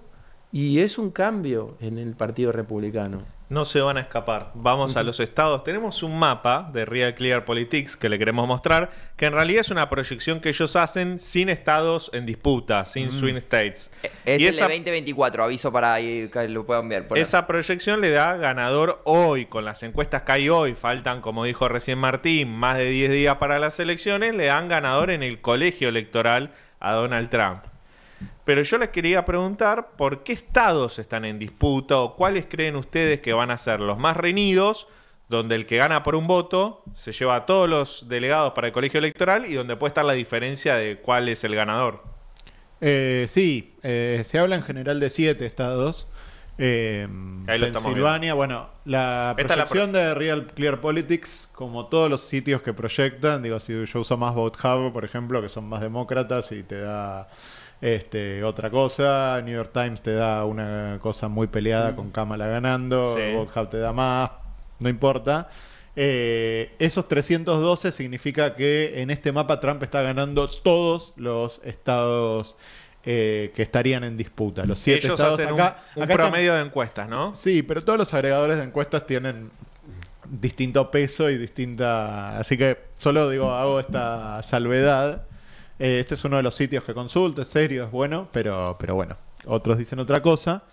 y es un cambio en el Partido Republicano. No se van a escapar. Vamos a los estados. Tenemos un mapa de Real Clear Politics que le queremos mostrar, que en realidad es una proyección que ellos hacen sin estados en disputa, sin swing states. Es el de 2024, aviso para que lo puedan ver. Esa proyección le da ganador hoy, con las encuestas que hay hoy, faltan, como dijo recién Martín, más de 10 días para las elecciones, le dan ganador en el colegio electoral a Donald Trump. Pero yo les quería preguntar por qué estados están en disputa o cuáles creen ustedes que van a ser los más reñidos, donde el que gana por un voto se lleva a todos los delegados para el colegio electoral y donde puede estar la diferencia de cuál es el ganador. Sí, se habla en general de 7 estados. Pensilvania, bueno, la proyección de Real Clear Politics, como todos los sitios que proyectan, digo, si yo uso más VoteHub, por ejemplo, que son más demócratas y te da otra cosa, New York Times te da una cosa muy peleada con Kamala ganando, VoteHub te da más, no importa. Esos 312 significa que en este mapa Trump está ganando todos los estados que estarían en disputa. Los 7 Ellos estados hacen acá, un promedio de encuestas, ¿no? Sí, pero todos los agregadores de encuestas tienen distinto peso y distinta... Así que solo digo, hago esta salvedad. Este es uno de los sitios que consulto, es serio, es bueno, pero bueno, otros dicen otra cosa.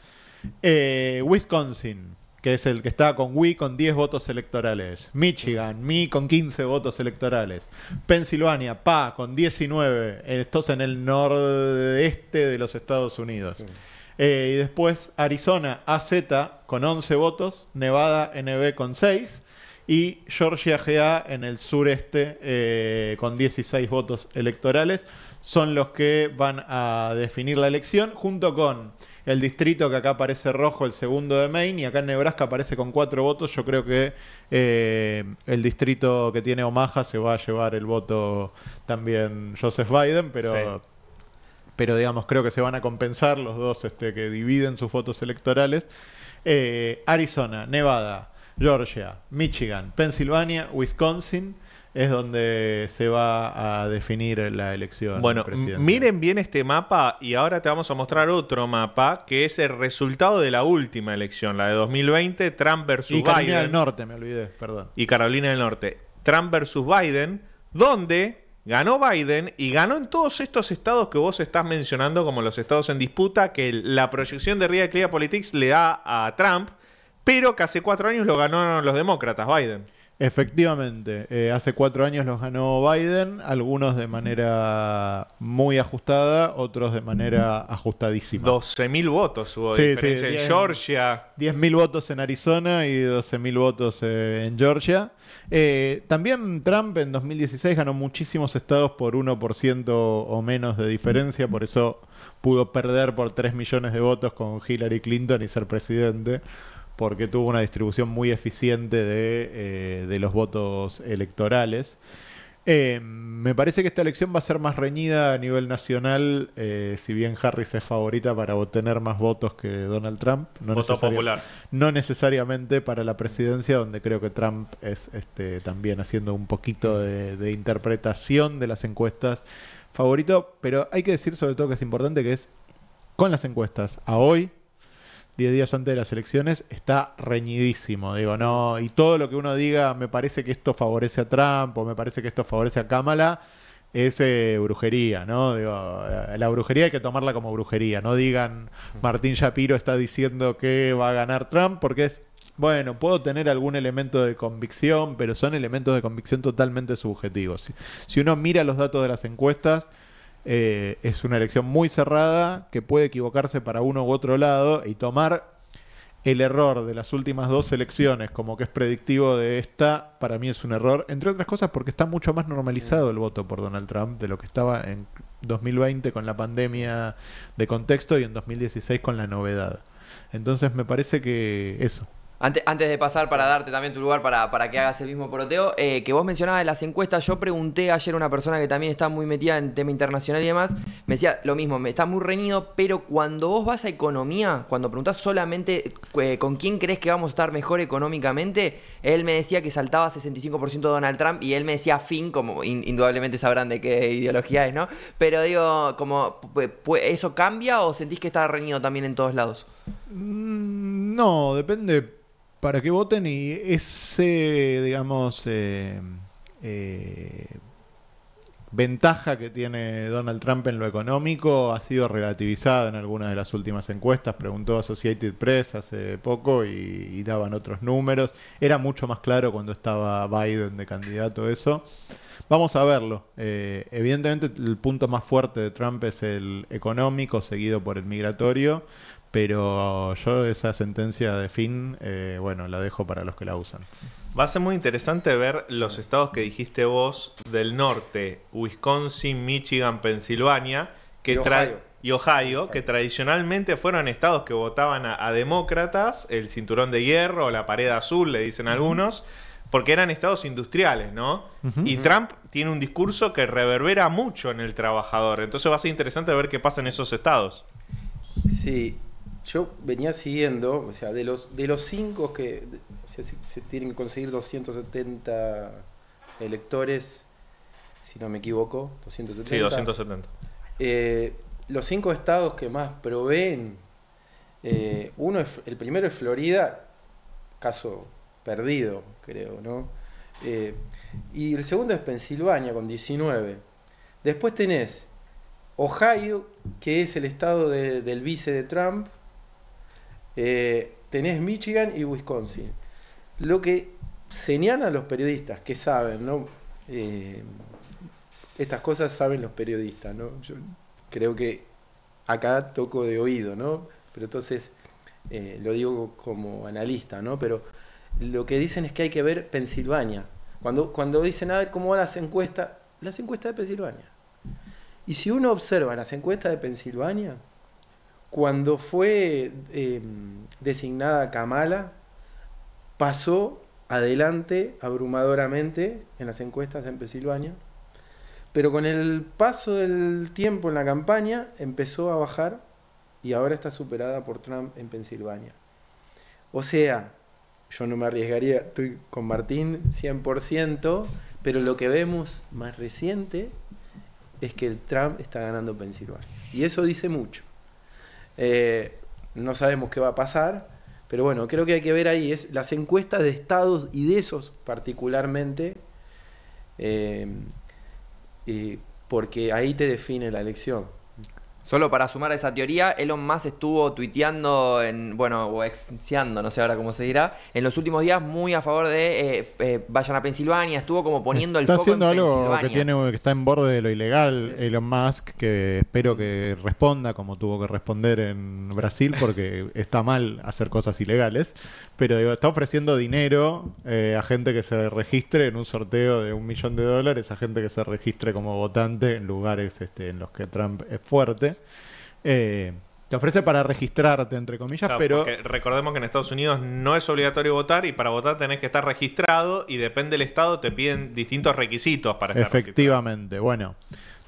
Wisconsin, que es el que está con Wii con 10 votos electorales. Michigan, Mi con 15 votos electorales. Pensilvania, Pa con 19. Estos en el nordeste de los Estados Unidos. Sí. Y después Arizona, AZ con 11 votos. Nevada, NB con 6. Y Georgia, GA en el sureste con 16 votos electorales. Son los que van a definir la elección junto con el distrito que acá aparece rojo, el segundo de Maine, y acá en Nebraska aparece con 4 votos. Yo creo que el distrito que tiene Omaha se va a llevar el voto también Joseph Biden, pero digamos, creo que se van a compensar los dos que dividen sus votos electorales. Arizona, Nevada, Georgia, Michigan, Pensilvania, Wisconsin es donde se va a definir la elección. Bueno, miren bien este mapa y ahora te vamos a mostrar otro mapa que es el resultado de la última elección, la de 2020, Trump versus Biden. Y Carolina del Norte, me olvidé, perdón. Y Carolina del Norte. Trump versus Biden, donde ganó Biden y ganó en todos estos estados que vos estás mencionando como los estados en disputa, que la proyección de Real Clear Politics le da a Trump, pero que hace 4 años lo ganaron los demócratas, Biden. Efectivamente, hace 4 años los ganó Biden, algunos de manera muy ajustada, otros de manera ajustadísima. 12.000 votos hubo de diferencia en Georgia. 10.000 votos en Arizona y 12.000 votos en Georgia. También Trump en 2016 ganó muchísimos estados por 1% o menos de diferencia, por eso pudo perder por 3 millones de votos con Hillary Clinton y ser presidente, porque tuvo una distribución muy eficiente de los votos electorales. Me parece que esta elección va a ser más reñida a nivel nacional, si bien Harris es favorita para obtener más votos que Donald Trump. Voto popular. No necesariamente para la presidencia, donde creo que Trump es también haciendo un poquito de interpretación de las encuestas favorito, pero hay que decir sobre todo que es importante que es con las encuestas a hoy, 10 días antes de las elecciones, está reñidísimo, digo, no, y todo lo que uno diga, me parece que esto favorece a Trump o me parece que esto favorece a Kamala, es brujería, ¿no? Digo, la brujería hay que tomarla como brujería, no digan Martín Shapiro está diciendo que va a ganar Trump, porque es, bueno, puedo tener algún elemento de convicción, pero son elementos de convicción totalmente subjetivos. Si uno mira los datos de las encuestas, es una elección muy cerrada que puede equivocarse para uno u otro lado y tomar el error de las últimas 2 elecciones como que es predictivo de esta, para mí es un error, entre otras cosas porque está mucho más normalizado el voto por Donald Trump de lo que estaba en 2020 con la pandemia de contexto y en 2016 con la novedad. Entonces me parece que eso. Antes de pasar para darte también tu lugar para que hagas el mismo poroteo, que vos mencionabas de las encuestas, yo pregunté ayer a una persona que también está muy metida en tema internacional y demás, me decía lo mismo, está muy reñido, pero cuando vos vas a economía, cuando preguntás solamente con quién crees que vamos a estar mejor económicamente, él me decía que saltaba 65% Donald Trump y él me decía fin, como indudablemente sabrán de qué ideología es, ¿no? Pero digo, como ¿eso cambia o sentís que está reñido también en todos lados? No, depende para que voten y ese, digamos, ventaja que tiene Donald Trump en lo económico ha sido relativizada en algunas de las últimas encuestas. Preguntó Associated Press hace poco y daban otros números. Era mucho más claro cuando estaba Biden de candidato eso. Vamos a verlo. Evidentemente el punto más fuerte de Trump es el económico, seguido por el migratorio. Pero yo esa sentencia de fin, bueno, la dejo para los que la usan. Va a ser muy interesante ver los estados que dijiste vos del norte, Wisconsin, Michigan, Pensilvania, y Ohio, que tradicionalmente fueron estados que votaban a demócratas, el cinturón de hierro o la pared azul, le dicen algunos, porque eran estados industriales, ¿no? Y Trump tiene un discurso que reverbera mucho en el trabajador, entonces va a ser interesante ver qué pasa en esos estados. Sí, yo venía siguiendo, o sea, de los 5 que se tienen que conseguir 270 electores, si no me equivoco, 270. Sí, 270. Los 5 estados que más proveen, el primero es Florida, caso perdido, creo, ¿no? Y el segundo es Pensilvania, con 19. Después tenés Ohio, que es el estado del vice de Trump. Tenés Michigan y Wisconsin. Lo que señalan los periodistas, que saben, ¿no? Estas cosas saben los periodistas, ¿no? Yo creo que acá toco de oído, ¿no? Pero entonces lo digo como analista, ¿no? Pero lo que dicen es que hay que ver Pensilvania. Cuando dicen, a ver cómo van las encuestas de Pensilvania. Y si uno observa las encuestas de Pensilvania, cuando fue designada Kamala, pasó adelante abrumadoramente en las encuestas en Pensilvania, pero con el paso del tiempo en la campaña empezó a bajar y ahora está superada por Trump en Pensilvania. O sea, yo no me arriesgaría, estoy con Martín 100%, pero lo que vemos más reciente es que el Trump está ganando Pensilvania. Y eso dice mucho. No sabemos qué va a pasar, pero bueno, creo que hay que ver ahí las encuestas de estados y de esos particularmente, porque ahí te define la elección. Solo para sumar a esa teoría, Elon Musk estuvo tuiteando, o exciando, no sé ahora cómo se dirá, en los últimos días muy a favor de vayan a Pensilvania, estuvo como poniendo el foco en Pensilvania. Está haciendo algo que está en borde de lo ilegal, Elon Musk, que espero que responda como tuvo que responder en Brasil, porque está mal hacer cosas ilegales, pero digo, está ofreciendo dinero a gente que se registre en un sorteo de $1 millón, a gente que se registre como votante en lugares en los que Trump es fuerte. Te ofrece para registrarte, entre comillas, claro, pero recordemos que en Estados Unidos no es obligatorio votar y para votar tenés que estar registrado y depende del estado te piden distintos requisitos para estar efectivamente registrado. Bueno,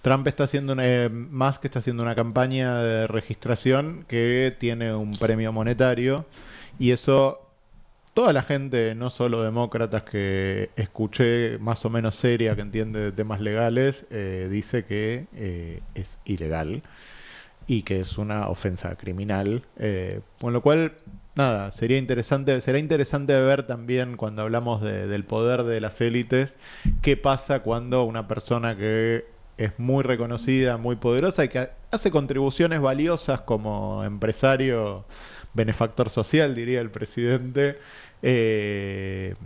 Trump está haciendo Musk está haciendo una campaña de registración que tiene un premio monetario y eso toda la gente, no solo demócratas que escuché más o menos seria, que entiende de temas legales, dice que es ilegal y que es una ofensa criminal. Con lo cual, nada, será interesante ver también cuando hablamos del poder de las élites, qué pasa cuando una persona que es muy reconocida, muy poderosa y que hace contribuciones valiosas como empresario, benefactor social, diría el presidente, tiene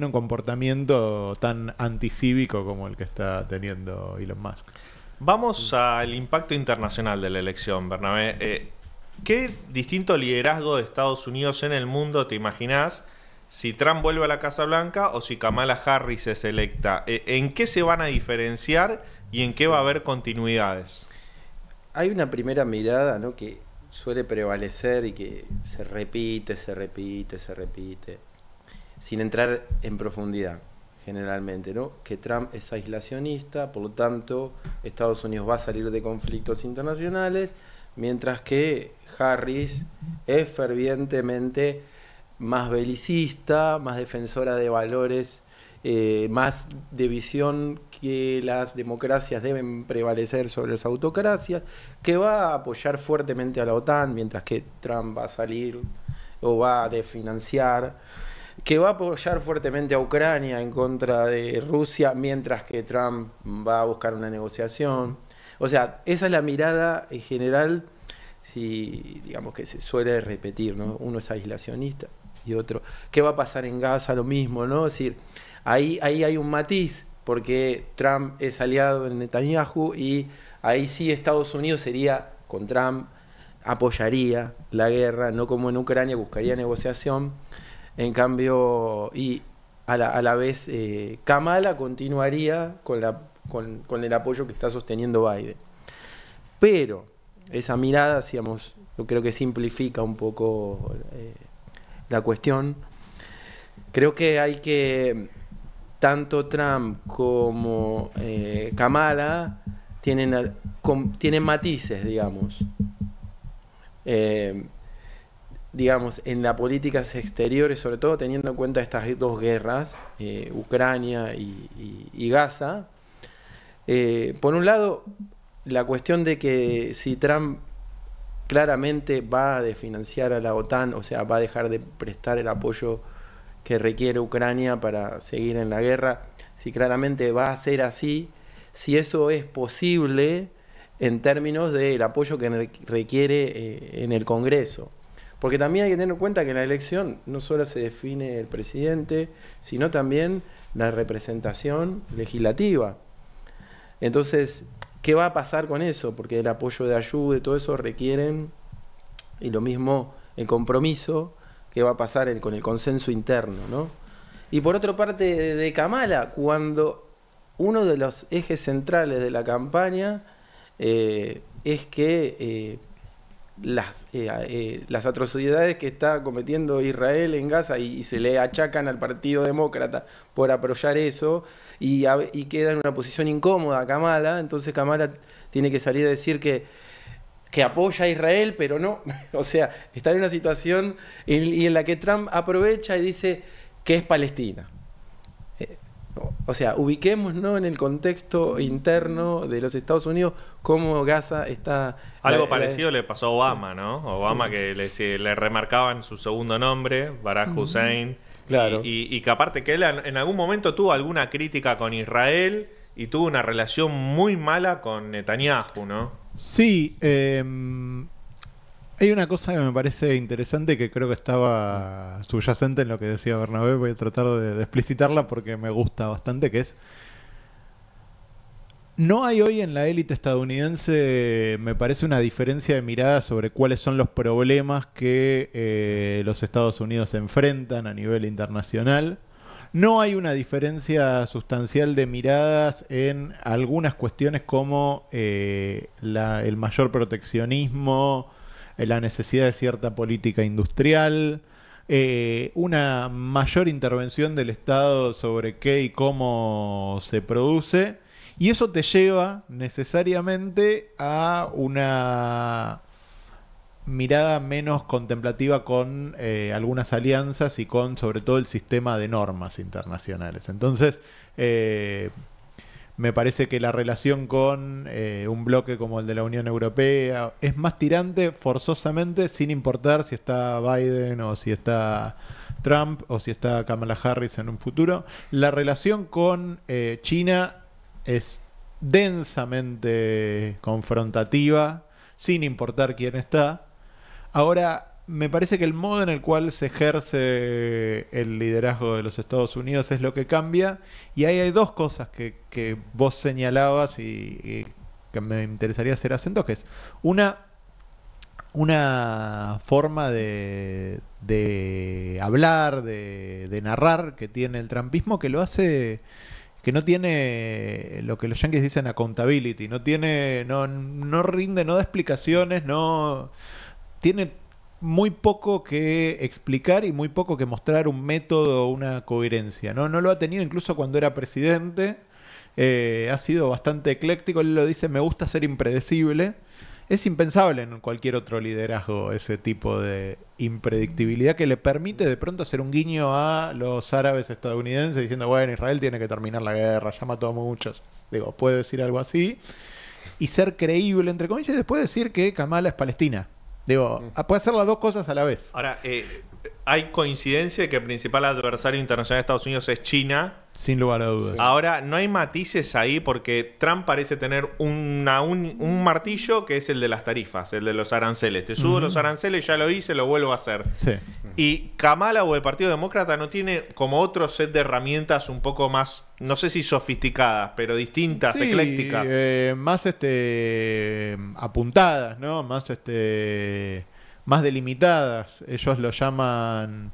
un comportamiento tan anticívico como el que está teniendo Elon Musk. Vamos al impacto internacional de la elección, Bernabé. ¿Qué distinto liderazgo de Estados Unidos en el mundo te imaginás si Trump vuelve a la Casa Blanca o si Kamala Harris es electa? ¿En qué se van a diferenciar y en qué va a haber continuidades? Hay una primera mirada, ¿no?, que suele prevalecer y que se repite, sin entrar en profundidad, generalmente, ¿no? Que Trump es aislacionista, por lo tanto, Estados Unidos va a salir de conflictos internacionales, mientras que Harris es fervientemente más belicista, más defensora de valores, más de visión que las democracias deben prevalecer sobre las autocracias, que va a apoyar fuertemente a la OTAN, mientras que Trump va a salir o va a desfinanciar, que va a apoyar fuertemente a Ucrania en contra de Rusia, mientras que Trump va a buscar una negociación. O sea, esa es la mirada en general, si digamos que se suele repetir, ¿no? Uno es aislacionista y otro. ¿Qué va a pasar en Gaza? Lo mismo, ¿no? Es decir, ahí hay un matiz, porque Trump es aliado de Netanyahu y ahí sí Estados Unidos sería con Trump, apoyaría la guerra, no como en Ucrania, buscaría negociación. En cambio, y a la vez Kamala continuaría con el apoyo que está sosteniendo Biden. Pero esa mirada, digamos, yo creo que simplifica un poco la cuestión. Creo que hay que, tanto Trump como Kamala tienen matices, digamos. Digamos, en las políticas exteriores, sobre todo teniendo en cuenta estas dos guerras, Ucrania y Gaza. Por un lado, la cuestión de que si Trump claramente va a desfinanciar a la OTAN, o sea, va a dejar de prestar el apoyo que requiere Ucrania para seguir en la guerra, si claramente va a ser así, si eso es posible en términos del apoyo que requiere en el Congreso. Porque también hay que tener en cuenta que en la elección no solo se define el presidente, sino también la representación legislativa. Entonces, ¿qué va a pasar con eso? Porque el apoyo de ayuda y todo eso requieren, y lo mismo el compromiso, ¿qué va a pasar con el consenso interno, ¿no? Y por otra parte, de Kamala, cuando uno de los ejes centrales de la campaña es que las atrocidades que está cometiendo Israel en Gaza y se le achacan al Partido Demócrata por apoyar eso y queda en una posición incómoda a Kamala, entonces Kamala tiene que salir a decir que apoya a Israel, pero no, o sea, está en una situación en la que Trump aprovecha y dice que es Palestina. O sea, ubiquémonos en el contexto interno de los Estados Unidos, cómo Gaza está... Algo parecido le pasó a Obama, ¿no? Obama, sí, que le remarcaban su segundo nombre, Barack Hussein. Claro. Y que aparte que él en algún momento tuvo alguna crítica con Israel y tuvo una relación muy mala con Netanyahu, ¿no? Sí, hay una cosa que me parece interesante que creo que estaba subyacente en lo que decía Bernabé. Voy a tratar de explicitarla porque me gusta bastante, que es: no hay hoy en la élite estadounidense, me parece, una diferencia de mirada sobre cuáles son los problemas que los Estados Unidos enfrentan a nivel internacional. No hay una diferencia sustancial de miradas en algunas cuestiones como el mayor proteccionismo, la necesidad de cierta política industrial, una mayor intervención del Estado sobre qué y cómo se produce, y eso te lleva necesariamente a una mirada menos contemplativa con algunas alianzas y con, sobre todo, el sistema de normas internacionales. Entonces, me parece que la relación con un bloque como el de la Unión Europea es más tirante forzosamente, sin importar si está Biden o si está Trump o si está Kamala Harris en un futuro. La relación con China es densamente confrontativa, sin importar quién está. Ahora, me parece que el modo en el cual se ejerce el liderazgo de los Estados Unidos es lo que cambia, y ahí hay dos cosas que vos señalabas y que me interesaría hacer acento, que es una forma de hablar, de narrar que tiene el trumpismo, que lo hace, que no tiene lo que los yankees dicen accountability, no rinde, no da explicaciones, tiene muy poco que explicar y muy poco que mostrar un método, una coherencia. No lo ha tenido incluso cuando era presidente. Ha sido bastante ecléctico. Él lo dice: me gusta ser impredecible. Es impensable en cualquier otro liderazgo ese tipo de impredictibilidad que le permite de pronto hacer un guiño a los árabes estadounidenses diciendo: bueno, Israel tiene que terminar la guerra, ya mató a muchos. Digo, puede decir algo así y ser creíble, entre comillas, y después decir que Kamala es Palestina. Digo, puede hacer las dos cosas a la vez. Ahora, hay coincidencia de que el principal adversario internacional de Estados Unidos es China. Sin lugar a dudas. Ahora, no hay matices ahí porque Trump parece tener un martillo que es el de las tarifas, el de los aranceles. Te subo los aranceles, ya lo hice, lo vuelvo a hacer. Sí. Y Kamala o el Partido Demócrata no tiene como otro set de herramientas un poco más, no sé si sofisticadas, pero distintas, sí, eclécticas. Más apuntadas, ¿no? Más delimitadas. Ellos lo llaman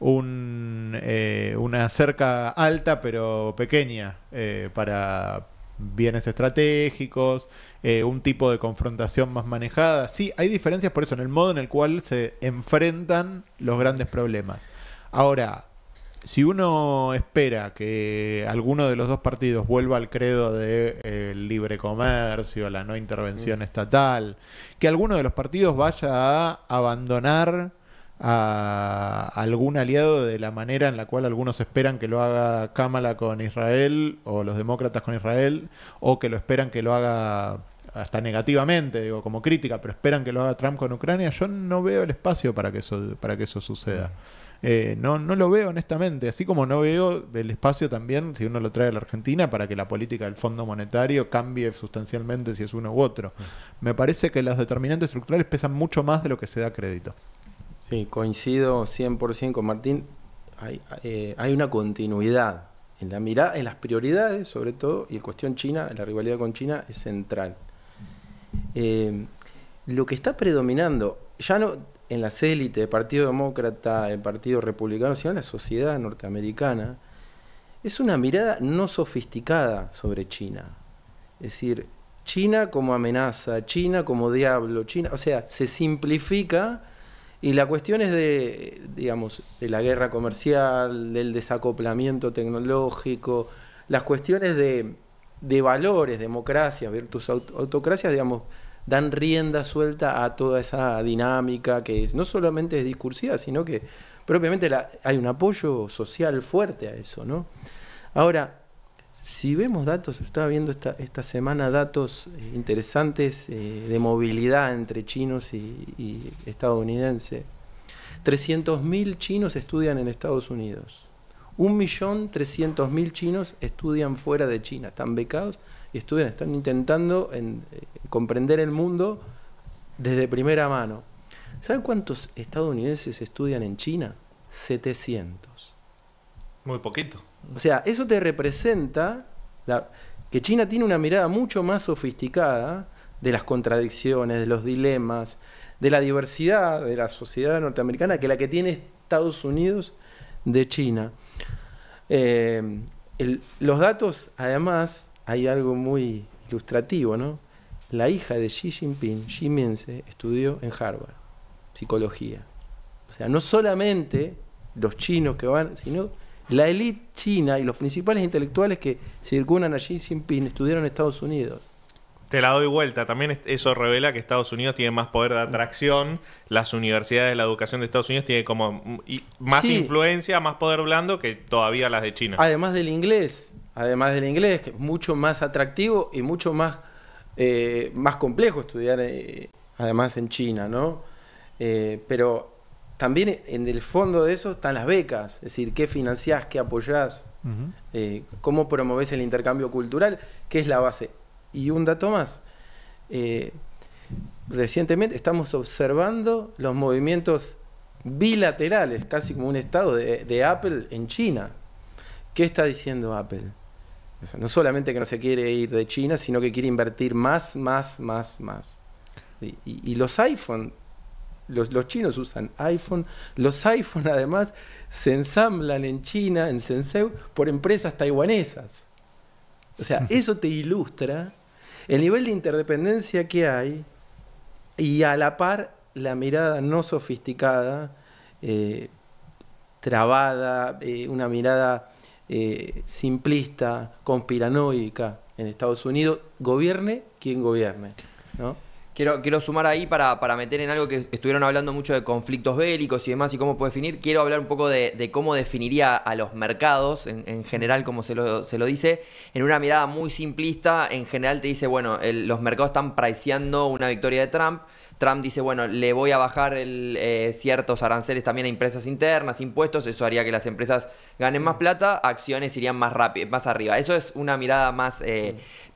una cerca alta pero pequeña para bienes estratégicos, un tipo de confrontación más manejada. Sí, hay diferencias por eso en el modo en el cual se enfrentan los grandes problemas. Ahora, si uno espera que alguno de los dos partidos vuelva al credo del libre comercio, la no intervención estatal, que alguno de los partidos vaya a abandonar a algún aliado de la manera en la cual algunos esperan que lo haga Kamala con Israel o los demócratas con Israel, o que lo esperan que lo haga hasta negativamente, digo, como crítica, pero esperan que lo haga Trump con Ucrania, yo no veo el espacio para que eso suceda. No lo veo honestamente, así como no veo el espacio también, si uno lo trae a la Argentina, para que la política del Fondo Monetario cambie sustancialmente si es uno u otro. Me parece que los determinantes estructurales pesan mucho más de lo que se da crédito. Sí, coincido 100% con Martín. Hay una continuidad en la mirada, en las prioridades sobre todo, y en cuestión China, la rivalidad con China es central. Lo que está predominando, ya no en las élites, el Partido Demócrata, el Partido Republicano, sino en la sociedad norteamericana, es una mirada no sofisticada sobre China. Es decir, China como amenaza, China como diablo, China, o sea, se simplifica. Y la cuestión es de la guerra comercial, del desacoplamiento tecnológico, las cuestiones de valores, democracia versus autocracia, dan rienda suelta a toda esa dinámica que no solamente es discursiva, sino que propiamente hay un apoyo social fuerte a eso, ¿no? Ahora, si vemos datos, estaba viendo esta semana datos interesantes de movilidad entre chinos y estadounidenses. 300.000 chinos estudian en Estados Unidos. 1.300.000 chinos estudian fuera de China. Están becados y están intentando comprender el mundo desde primera mano. ¿Saben cuántos estadounidenses estudian en China? 700. Muy poquito. O sea, eso te representa que China tiene una mirada mucho más sofisticada de las contradicciones, de los dilemas, de la diversidad de la sociedad norteamericana que la que tiene Estados Unidos de China. Los datos, además, hay algo muy ilustrativo, ¿no? La hija de Xi Jinping, Xi Minze, estudió en Harvard, psicología. O sea, no solamente los chinos que van, sino la élite china y los principales intelectuales que circundan a Xi Jinping estudiaron en Estados Unidos. Te la doy vuelta. También eso revela que Estados Unidos tiene más poder de atracción. Las universidades de la educación de Estados Unidos tienen como más influencia, más poder blando que todavía las de China. Además del inglés, que es mucho más atractivo y mucho más complejo estudiar, además en China, ¿no? Pero también en el fondo de eso están las becas, es decir, qué financiás, qué apoyás, cómo promovés el intercambio cultural, que es la base. Y un dato más, recientemente estamos observando los movimientos bilaterales, casi como un estado de Apple en China. ¿Qué está diciendo Apple? O sea, no solamente que no se quiere ir de China, sino que quiere invertir más. Y los iPhone, los chinos usan iPhone, los iPhone además se ensamblan en China, en Shenzhen, por empresas taiwanesas. O sea, eso te ilustra el nivel de interdependencia que hay y a la par la mirada no sofisticada, trabada, una mirada simplista, conspiranoica en Estados Unidos, gobierne quien gobierne, ¿no? Quiero sumar ahí para meter en algo que estuvieron hablando mucho de conflictos bélicos y demás y cómo puede definir. Quiero hablar un poco de cómo definiría a los mercados en general, como se lo dice. En una mirada muy simplista, en general te dice, bueno, los mercados están priceando una victoria de Trump. Trump dice, bueno, le voy a bajar ciertos aranceles también a empresas internas, impuestos. Eso haría que las empresas ganen más plata, acciones irían más rápido, más arriba. Eso es una mirada más...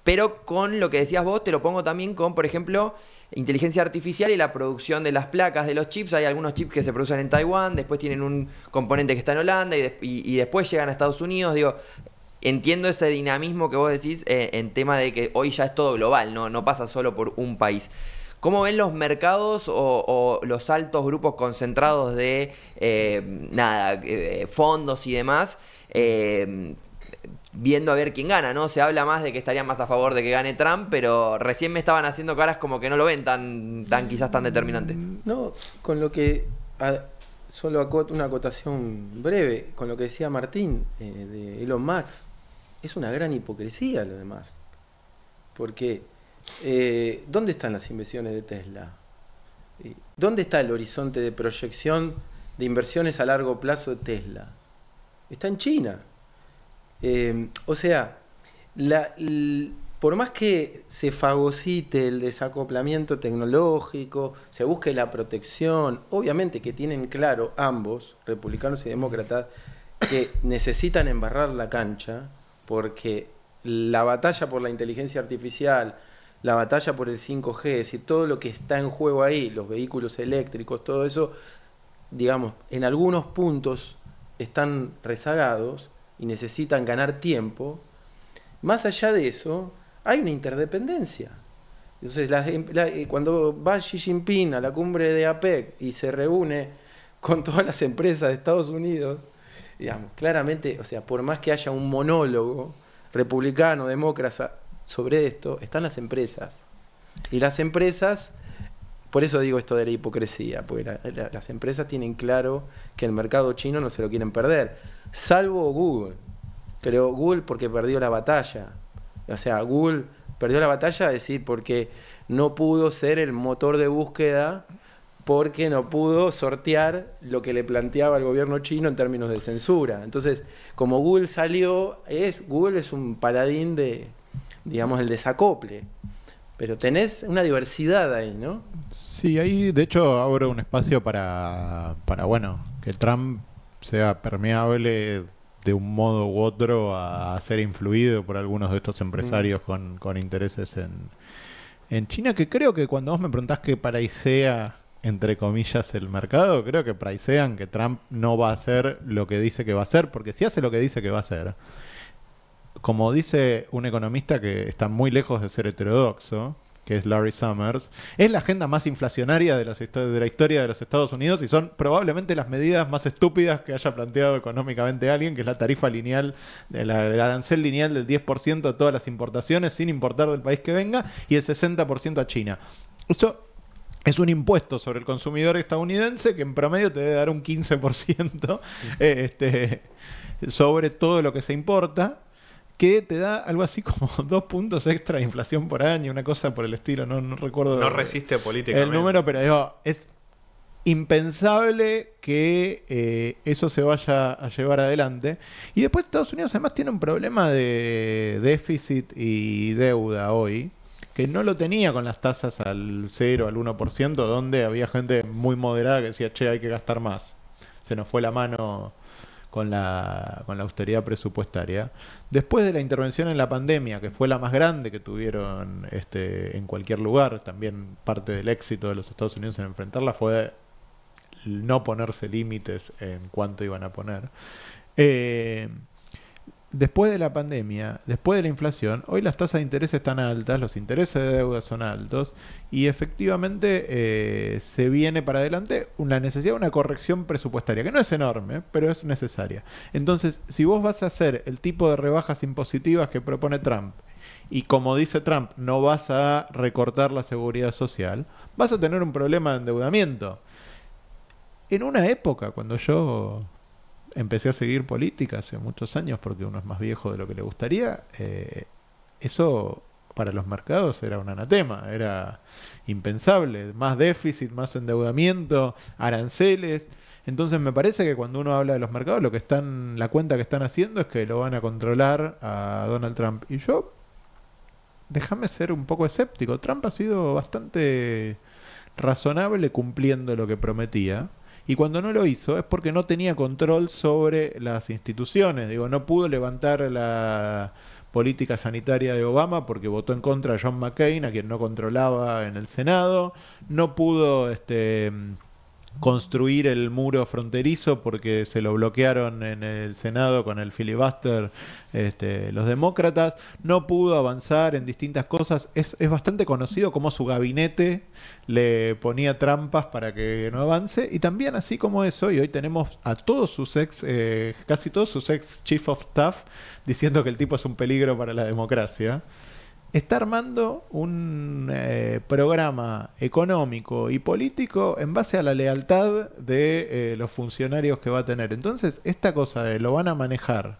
pero con lo que decías vos, te lo pongo también con, por ejemplo, inteligencia artificial y la producción de las placas de los chips. Hay algunos chips que se producen en Taiwán, después tienen un componente que está en Holanda y después llegan a Estados Unidos. Digo, entiendo ese dinamismo que vos decís en tema de que hoy ya es todo global, no pasa solo por un país. ¿Cómo ven los mercados o los altos grupos concentrados de fondos y demás? Viendo a ver quién gana, ¿no? Se habla más de que estarían más a favor de que gane Trump, pero recién me estaban haciendo caras como que no lo ven tan quizás tan determinante. No, con lo que... Solo una acotación breve, con lo que decía Martín de Elon Musk, es una gran hipocresía lo demás. Porque, ¿dónde están las inversiones de Tesla? ¿Dónde está el horizonte de proyección de inversiones a largo plazo de Tesla? Está en China. O sea, por más que se fagocite el desacoplamiento tecnológico, se busque la protección, obviamente que tienen claro ambos, republicanos y demócratas, que necesitan embarrar la cancha, porque la batalla por la inteligencia artificial, la batalla por el 5G, es decir, todo lo que está en juego ahí, los vehículos eléctricos, todo eso, digamos, en algunos puntos están rezagados y necesitan ganar tiempo. Más allá de eso, hay una interdependencia. Entonces, cuando va Xi Jinping a la cumbre de APEC y se reúne con todas las empresas de Estados Unidos, digamos, claramente, o sea, por más que haya un monólogo republicano, demócrata sobre esto, están las empresas. Y las empresas, por eso digo esto de la hipocresía, porque las empresas tienen claro que el mercado chino no se lo quieren perder, salvo Google. Pero Google porque perdió la batalla. O sea, Google perdió la batalla, es decir, porque no pudo ser el motor de búsqueda, porque no pudo sortear lo que le planteaba el gobierno chino en términos de censura. Entonces, como Google salió, Google es un paladín de, digamos, el desacople. Pero tenés una diversidad ahí, ¿no? Sí, ahí de hecho abro un espacio para bueno, que Trump sea permeable de un modo u otro a ser influido por algunos de estos empresarios con intereses en China, que creo que cuando vos me preguntás qué paraicea, entre comillas, el mercado, creo que paraicean que Trump no va a hacer lo que dice que va a hacer, porque si hace lo que dice que va a hacer, como dice un economista que está muy lejos de ser heterodoxo, que es Larry Summers, es la agenda más inflacionaria de la historia de los Estados Unidos y son probablemente las medidas más estúpidas que haya planteado económicamente alguien, que es la tarifa lineal, el arancel lineal del 10% a todas las importaciones sin importar del país que venga y el 60% a China. Eso es un impuesto sobre el consumidor estadounidense que en promedio te debe dar un 15% sobre todo lo que se importa, que te da algo así como 2 puntos extra de inflación por año, una cosa por el estilo, no recuerdo. No resiste políticamente el número, pero digo, es impensable que eso se vaya a llevar adelante. Y después Estados Unidos además tiene un problema de déficit y deuda hoy, que no lo tenía con las tasas al 0, al 1%, donde había gente muy moderada que decía, che, hay que gastar más. Se nos fue la mano con la austeridad presupuestaria. Después de la intervención en la pandemia, que fue la más grande que tuvieron en cualquier lugar, también parte del éxito de los Estados Unidos en enfrentarla fue no ponerse límites en cuánto iban a poner. Después de la pandemia, después de la inflación, hoy las tasas de interés están altas, los intereses de deuda son altos y efectivamente se viene para adelante una necesidad de una corrección presupuestaria, que no es enorme, pero es necesaria. Entonces, si vos vas a hacer el tipo de rebajas impositivas que propone Trump y como dice Trump, no vas a recortar la seguridad social, vas a tener un problema de endeudamiento. En una época, cuando yo empecé a seguir política hace muchos años, porque uno es más viejo de lo que le gustaría, eso para los mercados era un anatema, era impensable, más déficit, más endeudamiento, aranceles. Entonces me parece que cuando uno habla de los mercados, la cuenta que están haciendo es que lo van a controlar a Donald Trump. Y yo, déjame ser un poco escéptico, Trump ha sido bastante razonable cumpliendo lo que prometía. Y cuando no lo hizo es porque no tenía control sobre las instituciones. Digo, no pudo levantar la política sanitaria de Obama porque votó en contra de John McCain, a quien no controlaba en el Senado. No pudo construir el muro fronterizo porque se lo bloquearon en el Senado con el filibuster los demócratas. No pudo avanzar en distintas cosas. Es bastante conocido cómo su gabinete le ponía trampas para que no avance. Y también así como eso, y hoy tenemos a todos sus casi todos sus ex chief of staff diciendo que el tipo es un peligro para la democracia. Está armando un programa económico y político en base a la lealtad de los funcionarios que va a tener. Entonces, esta cosa de lo van a manejar,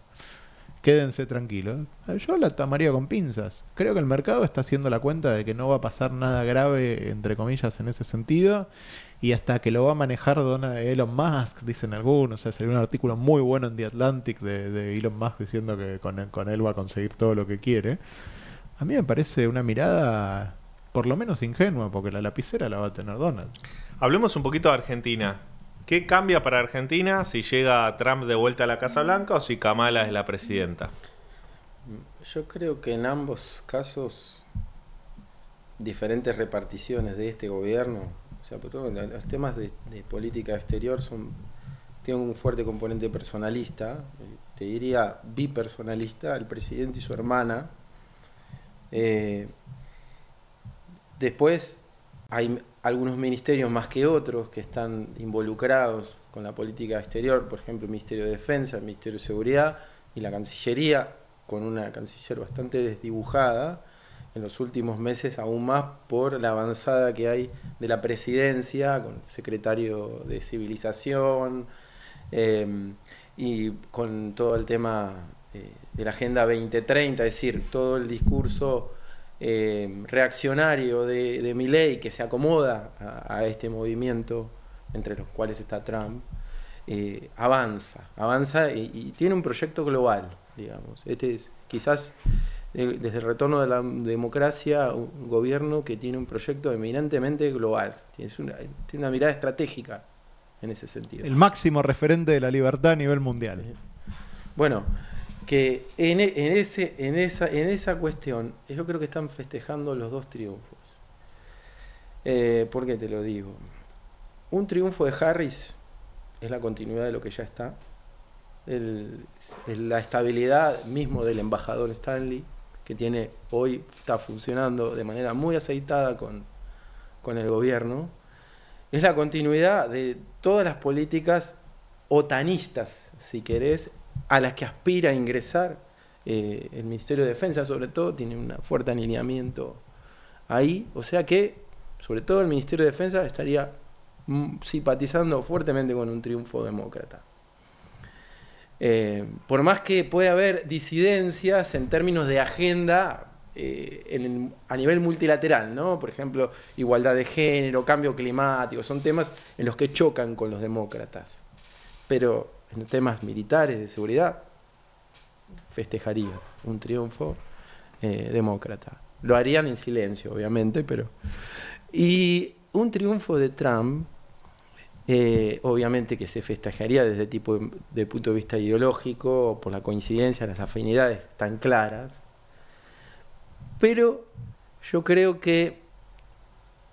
quédense tranquilos, yo la tomaría con pinzas. Creo que el mercado está haciendo la cuenta de que no va a pasar nada grave, entre comillas, en ese sentido. Y hasta que lo va a manejar Elon Musk, dicen algunos. O sea, salió un artículo muy bueno en The Atlantic de Elon Musk diciendo que con él va a conseguir todo lo que quiere. A mí me parece una mirada por lo menos ingenua, porque la lapicera la va a tener Donald. Hablemos un poquito de Argentina. ¿Qué cambia para Argentina si llega Trump de vuelta a la Casa Blanca o si Kamala es la presidenta? Yo creo que en ambos casos, diferentes reparticiones de este gobierno, o sea, los temas de política exterior tienen un fuerte componente personalista, te diría bipersonalista, el presidente y su hermana. Después hay algunos ministerios más que otros que están involucrados con la política exterior, por ejemplo el Ministerio de Defensa, el Ministerio de Seguridad y la Cancillería, con una canciller bastante desdibujada en los últimos meses, aún más por la avanzada que hay de la presidencia, con el secretario de Civilización y con todo el tema de la Agenda 2030, es decir, todo el discurso reaccionario de Milei que se acomoda a este movimiento, entre los cuales está Trump, avanza y tiene un proyecto global, digamos. Este es quizás desde el retorno de la democracia un gobierno que tiene un proyecto eminentemente global, tiene una mirada estratégica en ese sentido. El máximo referente de la libertad a nivel mundial. Sí. Bueno, que en esa cuestión yo creo que están festejando los dos triunfos. ¿Por qué te lo digo? Un triunfo de Harris es la continuidad de lo que ya está, la estabilidad mismo del embajador Stanley, que hoy está funcionando de manera muy aceitada con el gobierno, es la continuidad de todas las políticas otanistas, si querés, a las que aspira a ingresar el Ministerio de Defensa, sobre todo, tiene un fuerte alineamiento ahí, o sea que, sobre todo el Ministerio de Defensa estaría simpatizando fuertemente con un triunfo demócrata. Por más que pueda haber disidencias en términos de agenda a nivel multilateral, ¿no? Por ejemplo, igualdad de género, cambio climático, son temas en los que chocan con los demócratas, pero en temas militares, de seguridad, festejaría un triunfo demócrata. Lo harían en silencio, obviamente, pero... Y un triunfo de Trump, obviamente que se festejaría desde de punto de vista ideológico, por la coincidencia, las afinidades tan claras, pero yo creo que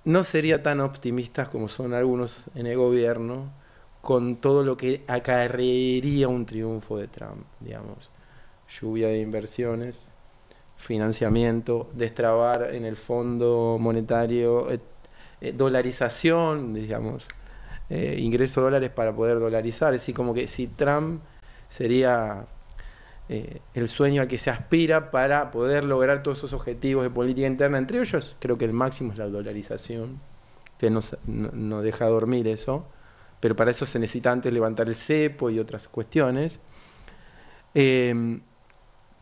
no sería tan optimistas como son algunos en el gobierno, con todo lo que acarrearía un triunfo de Trump, digamos, lluvia de inversiones, financiamiento, destrabar en el Fondo Monetario, dolarización, digamos, ingreso de dólares para poder dolarizar, es decir, como que si Trump sería el sueño al que se aspira para poder lograr todos esos objetivos de política interna, entre ellos creo que el máximo es la dolarización, que no deja dormir eso, pero para eso se necesita antes levantar el cepo y otras cuestiones.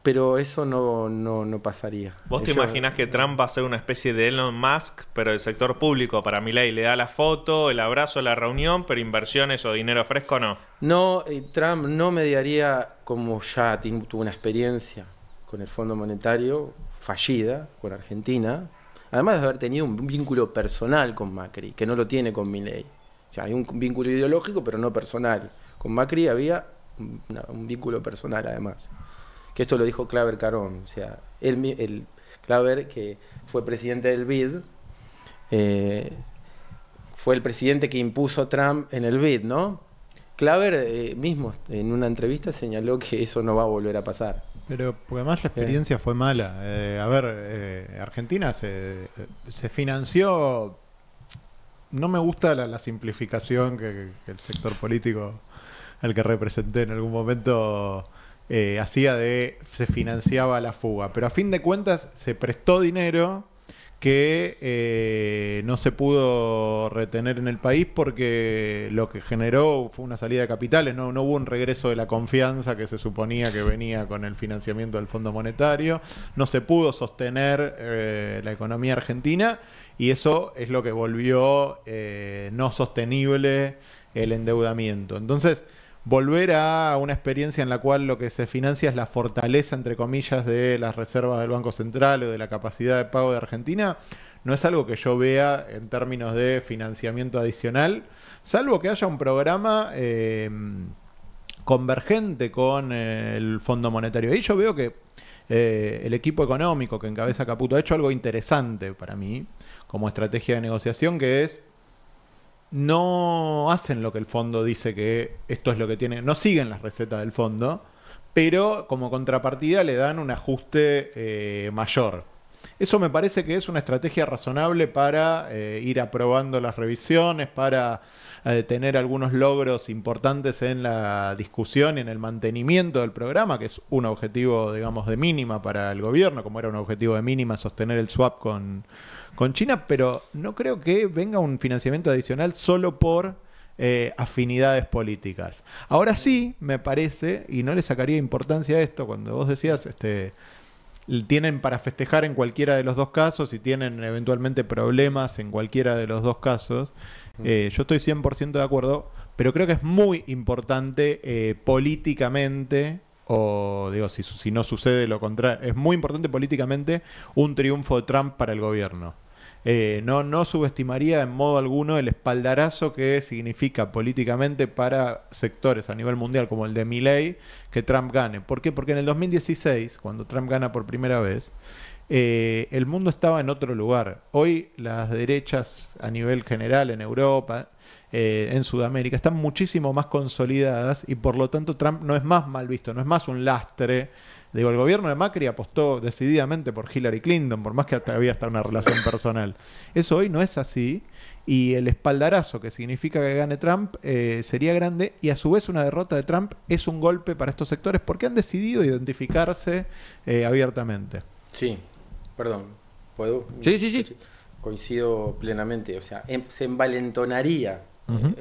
Pero eso no pasaría. ¿Vos te imaginás que Trump va a ser una especie de Elon Musk, pero del sector público para Milei? Le da la foto, el abrazo, la reunión, pero inversiones o dinero fresco no. No, Trump no mediaría, como ya tuvo una experiencia con el Fondo Monetario fallida con Argentina, además de haber tenido un vínculo personal con Macri, que no lo tiene con Milei. O sea, hay un vínculo ideológico, pero no personal. Con Macri había un vínculo personal, además. Que esto lo dijo Claver Carón. O sea, el Claver, que fue presidente del BID, fue el presidente que impuso a Trump en el BID, ¿no? Klaver mismo en una entrevista señaló que eso no va a volver a pasar. Pero porque además la experiencia fue mala. Argentina se financió. No me gusta la simplificación que el sector político al que representé en algún momento hacía de se financiaba la fuga. Pero a fin de cuentas se prestó dinero que no se pudo retener en el país porque lo que generó fue una salida de capitales, no hubo un regreso de la confianza que se suponía que venía con el financiamiento del Fondo Monetario, no se pudo sostener la economía argentina y eso es lo que volvió no sostenible el endeudamiento. Entonces, volver a una experiencia en la cual lo que se financia es la fortaleza, entre comillas, de las reservas del Banco Central o de la capacidad de pago de Argentina, no es algo que yo vea en términos de financiamiento adicional, salvo que haya un programa convergente con el Fondo Monetario. Ahí yo veo que el equipo económico que encabeza Caputo ha hecho algo interesante para mí como estrategia de negociación, que es no hacen lo que el fondo dice que esto es lo que tiene, no siguen las recetas del fondo, pero como contrapartida le dan un ajuste mayor. Eso me parece que es una estrategia razonable para ir aprobando las revisiones, para tener algunos logros importantes en la discusión y en el mantenimiento del programa, que es un objetivo, digamos, de mínima para el gobierno, como era un objetivo de mínima sostener el swap con China, pero no creo que venga un financiamiento adicional solo por afinidades políticas. Ahora sí, me parece, y no le sacaría importancia a esto, cuando vos decías, tienen para festejar en cualquiera de los dos casos y tienen eventualmente problemas en cualquiera de los dos casos, yo estoy 100% de acuerdo, pero creo que es muy importante políticamente, o digo, si no sucede lo contrario, es muy importante políticamente un triunfo de Trump para el gobierno. No subestimaría en modo alguno el espaldarazo que significa políticamente para sectores a nivel mundial como el de Milei que Trump gane. ¿Por qué? Porque en el 2016, cuando Trump gana por primera vez, el mundo estaba en otro lugar. Hoy las derechas a nivel general en Europa, en Sudamérica, están muchísimo más consolidadas y por lo tanto Trump no es más mal visto, no es más un lastre. Digo, el gobierno de Macri apostó decididamente por Hillary Clinton, por más que había hasta una relación personal. Eso hoy no es así y el espaldarazo que significa que gane Trump sería grande y a su vez una derrota de Trump es un golpe para estos sectores porque han decidido identificarse abiertamente. Sí, perdón, ¿puedo? Sí. Coincido plenamente, o sea, se envalentonaría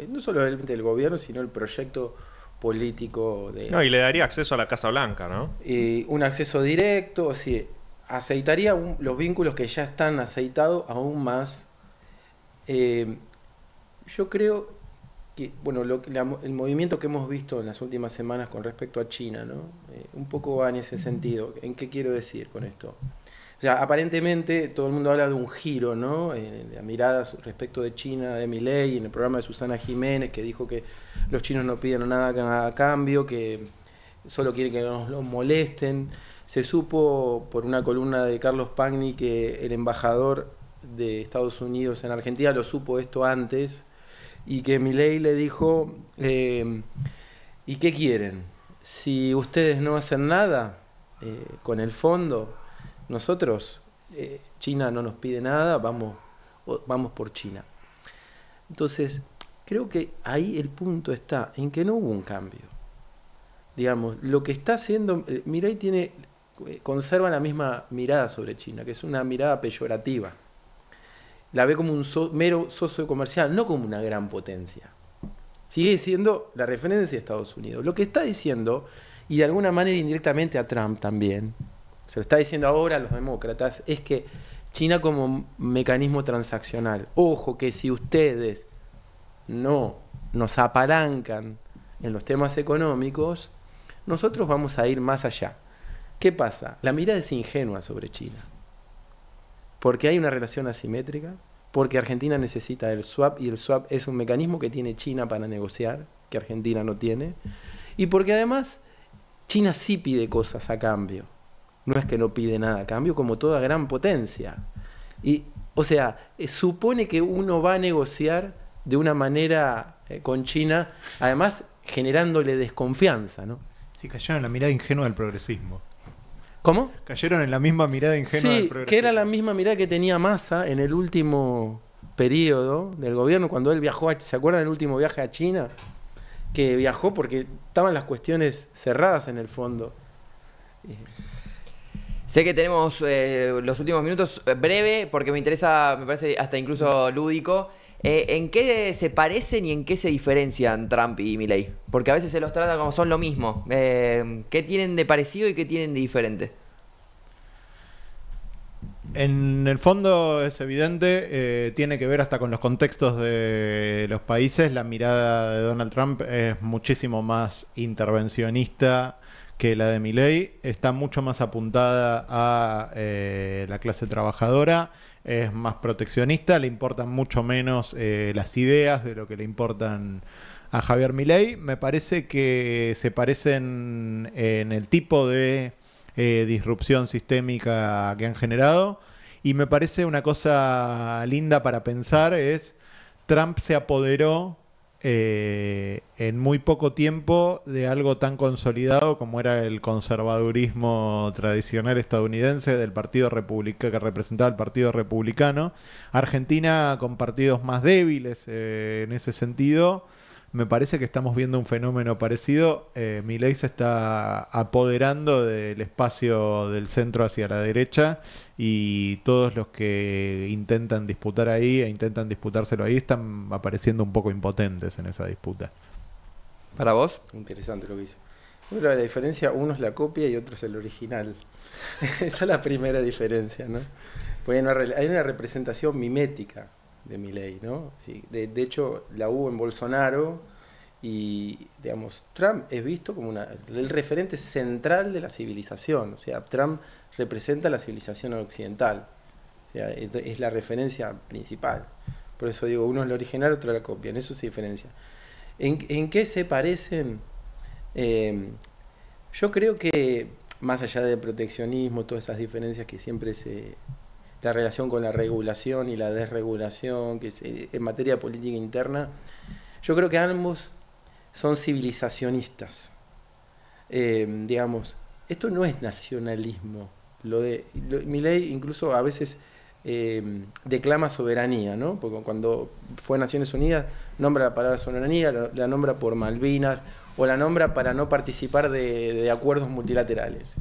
no solamente el gobierno, sino el proyecto político de... No, y le daría acceso a la Casa Blanca, ¿no? Un acceso directo, o sea, aceitaría los vínculos que ya están aceitados aún más. Yo creo que, bueno, el movimiento que hemos visto en las últimas semanas con respecto a China, ¿no? Un poco va en ese sentido. ¿En qué quiero decir con esto? O sea, aparentemente todo el mundo habla de un giro, ¿no? La mirada respecto de China, de Milei, en el programa de Susana Jiménez, que dijo que los chinos no piden nada a cambio, que solo quieren que nos los molesten. Se supo por una columna de Carlos Pagni que el embajador de Estados Unidos en Argentina lo supo esto antes y que Milei le dijo, ¿y qué quieren? Si ustedes no hacen nada con el fondo, nosotros, China no nos pide nada, vamos por China. Entonces, creo que ahí el punto está en que no hubo un cambio. Digamos, lo que está haciendo, Milei conserva la misma mirada sobre China, que es una mirada peyorativa. La ve como un mero socio comercial, no como una gran potencia. Sigue siendo la referencia de Estados Unidos. Lo que está diciendo, y de alguna manera indirectamente a Trump también, se lo está diciendo ahora a los demócratas, es que China como mecanismo transaccional, ojo que si ustedes no nos apalancan en los temas económicos, nosotros vamos a ir más allá. ¿Qué pasa? La mirada es ingenua sobre China, porque hay una relación asimétrica, porque Argentina necesita el swap y el swap es un mecanismo que tiene China para negociar, que Argentina no tiene, y porque además China sí pide cosas a cambio. No es que no pide nada a cambio, como toda gran potencia. Y, o sea, supone que uno va a negociar de una manera con China, además generándole desconfianza, ¿no? Sí, cayeron en la mirada ingenua del progresismo. ¿Cómo? Cayeron en la misma mirada ingenua del progresismo. Que era la misma mirada que tenía Massa en el último periodo del gobierno, cuando él viajó, ¿se acuerdan del último viaje a China? Que viajó porque estaban las cuestiones cerradas en el fondo. Sé que tenemos los últimos minutos breve, porque me interesa, me parece hasta incluso lúdico. ¿En qué se parecen y en qué se diferencian Trump y Milei? Porque a veces se los trata como son lo mismo. ¿Qué tienen de parecido y qué tienen de diferente? En el fondo es evidente, tiene que ver hasta con los contextos de los países. La mirada de Donald Trump es muchísimo más intervencionista que la de Milei, está mucho más apuntada a la clase trabajadora, es más proteccionista, le importan mucho menos las ideas de lo que le importan a Javier Milei. Me parece que se parecen en el tipo de disrupción sistémica que han generado, y me parece una cosa linda para pensar es Trump se apoderó en muy poco tiempo de algo tan consolidado como era el conservadurismo tradicional estadounidense del partido republicano, que representaba el Partido Republicano. Argentina, con partidos más débiles en ese sentido, me parece que estamos viendo un fenómeno parecido. Milei se está apoderando del espacio del centro hacia la derecha, y todos los que intentan disputar ahí e intentan disputárselo ahí están apareciendo un poco impotentes en esa disputa. ¿Para vos? Interesante lo que hizo. La diferencia, uno es la copia y otro es el original. Esa es la primera diferencia, ¿no? Porque hay una representación mimética de Milei, ¿no? Sí, de hecho, la hubo en Bolsonaro, y, digamos, Trump es visto como el referente central de la civilización. O sea, Trump representa la civilización occidental. O sea, es la referencia principal. Por eso digo, uno es el original, otro es la copia. En eso se diferencia. ¿En qué se parecen? Yo creo que, más allá del proteccionismo, todas esas diferencias que siempre la relación con la regulación y la desregulación, que en materia de política interna, yo creo que ambos son civilizacionistas. Digamos, esto no es nacionalismo. Milei incluso a veces declama soberanía, ¿no? Porque cuando fue a Naciones Unidas nombra la palabra soberanía, la nombra por Malvinas, o la nombra para no participar de acuerdos multilaterales.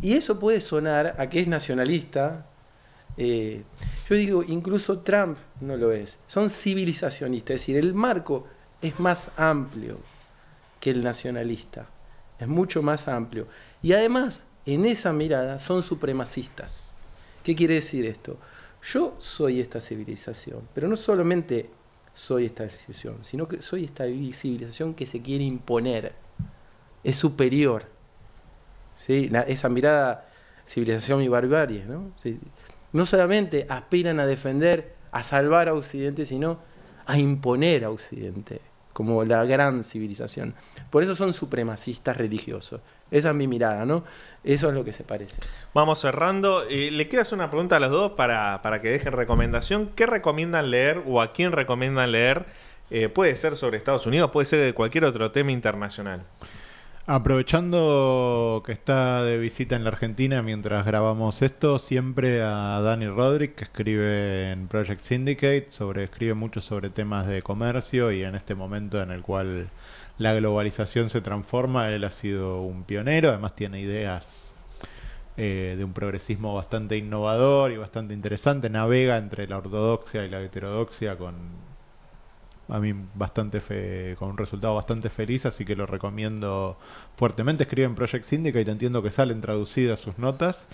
Y eso puede sonar a que es nacionalista. Yo digo, incluso Trump no lo es. Son civilizacionistas, es decir, el marco es más amplio que el nacionalista. Es mucho más amplio. Y además, en esa mirada, son supremacistas. ¿Qué quiere decir esto? Yo soy esta civilización, pero no solamente soy esta civilización, sino que soy esta civilización que se quiere imponer. Es superior. ¿Sí? Esa mirada, civilización y barbarie, ¿no? ¿Sí? No solamente aspiran a defender, a salvar a Occidente, sino a imponer a Occidente como la gran civilización. Por eso son supremacistas religiosos. Esa es mi mirada, ¿no? Eso es lo que se parece. Vamos cerrando. Le quiero hacer una pregunta a los dos para que dejen recomendación. ¿Qué recomiendan leer o a quién recomiendan leer? Puede ser sobre Estados Unidos, puede ser de cualquier otro tema internacional. Aprovechando que está de visita en la Argentina mientras grabamos esto, siempre a Dani Rodrik, que escribe en Project Syndicate, escribe mucho sobre temas de comercio, y en este momento en el cual la globalización se transforma, él ha sido un pionero. Además tiene ideas de un progresismo bastante innovador y bastante interesante, navega entre la ortodoxia y la heterodoxia con un resultado bastante feliz, así que lo recomiendo fuertemente. Escribe en Project Syndicate, entiendo que salen traducidas sus notas,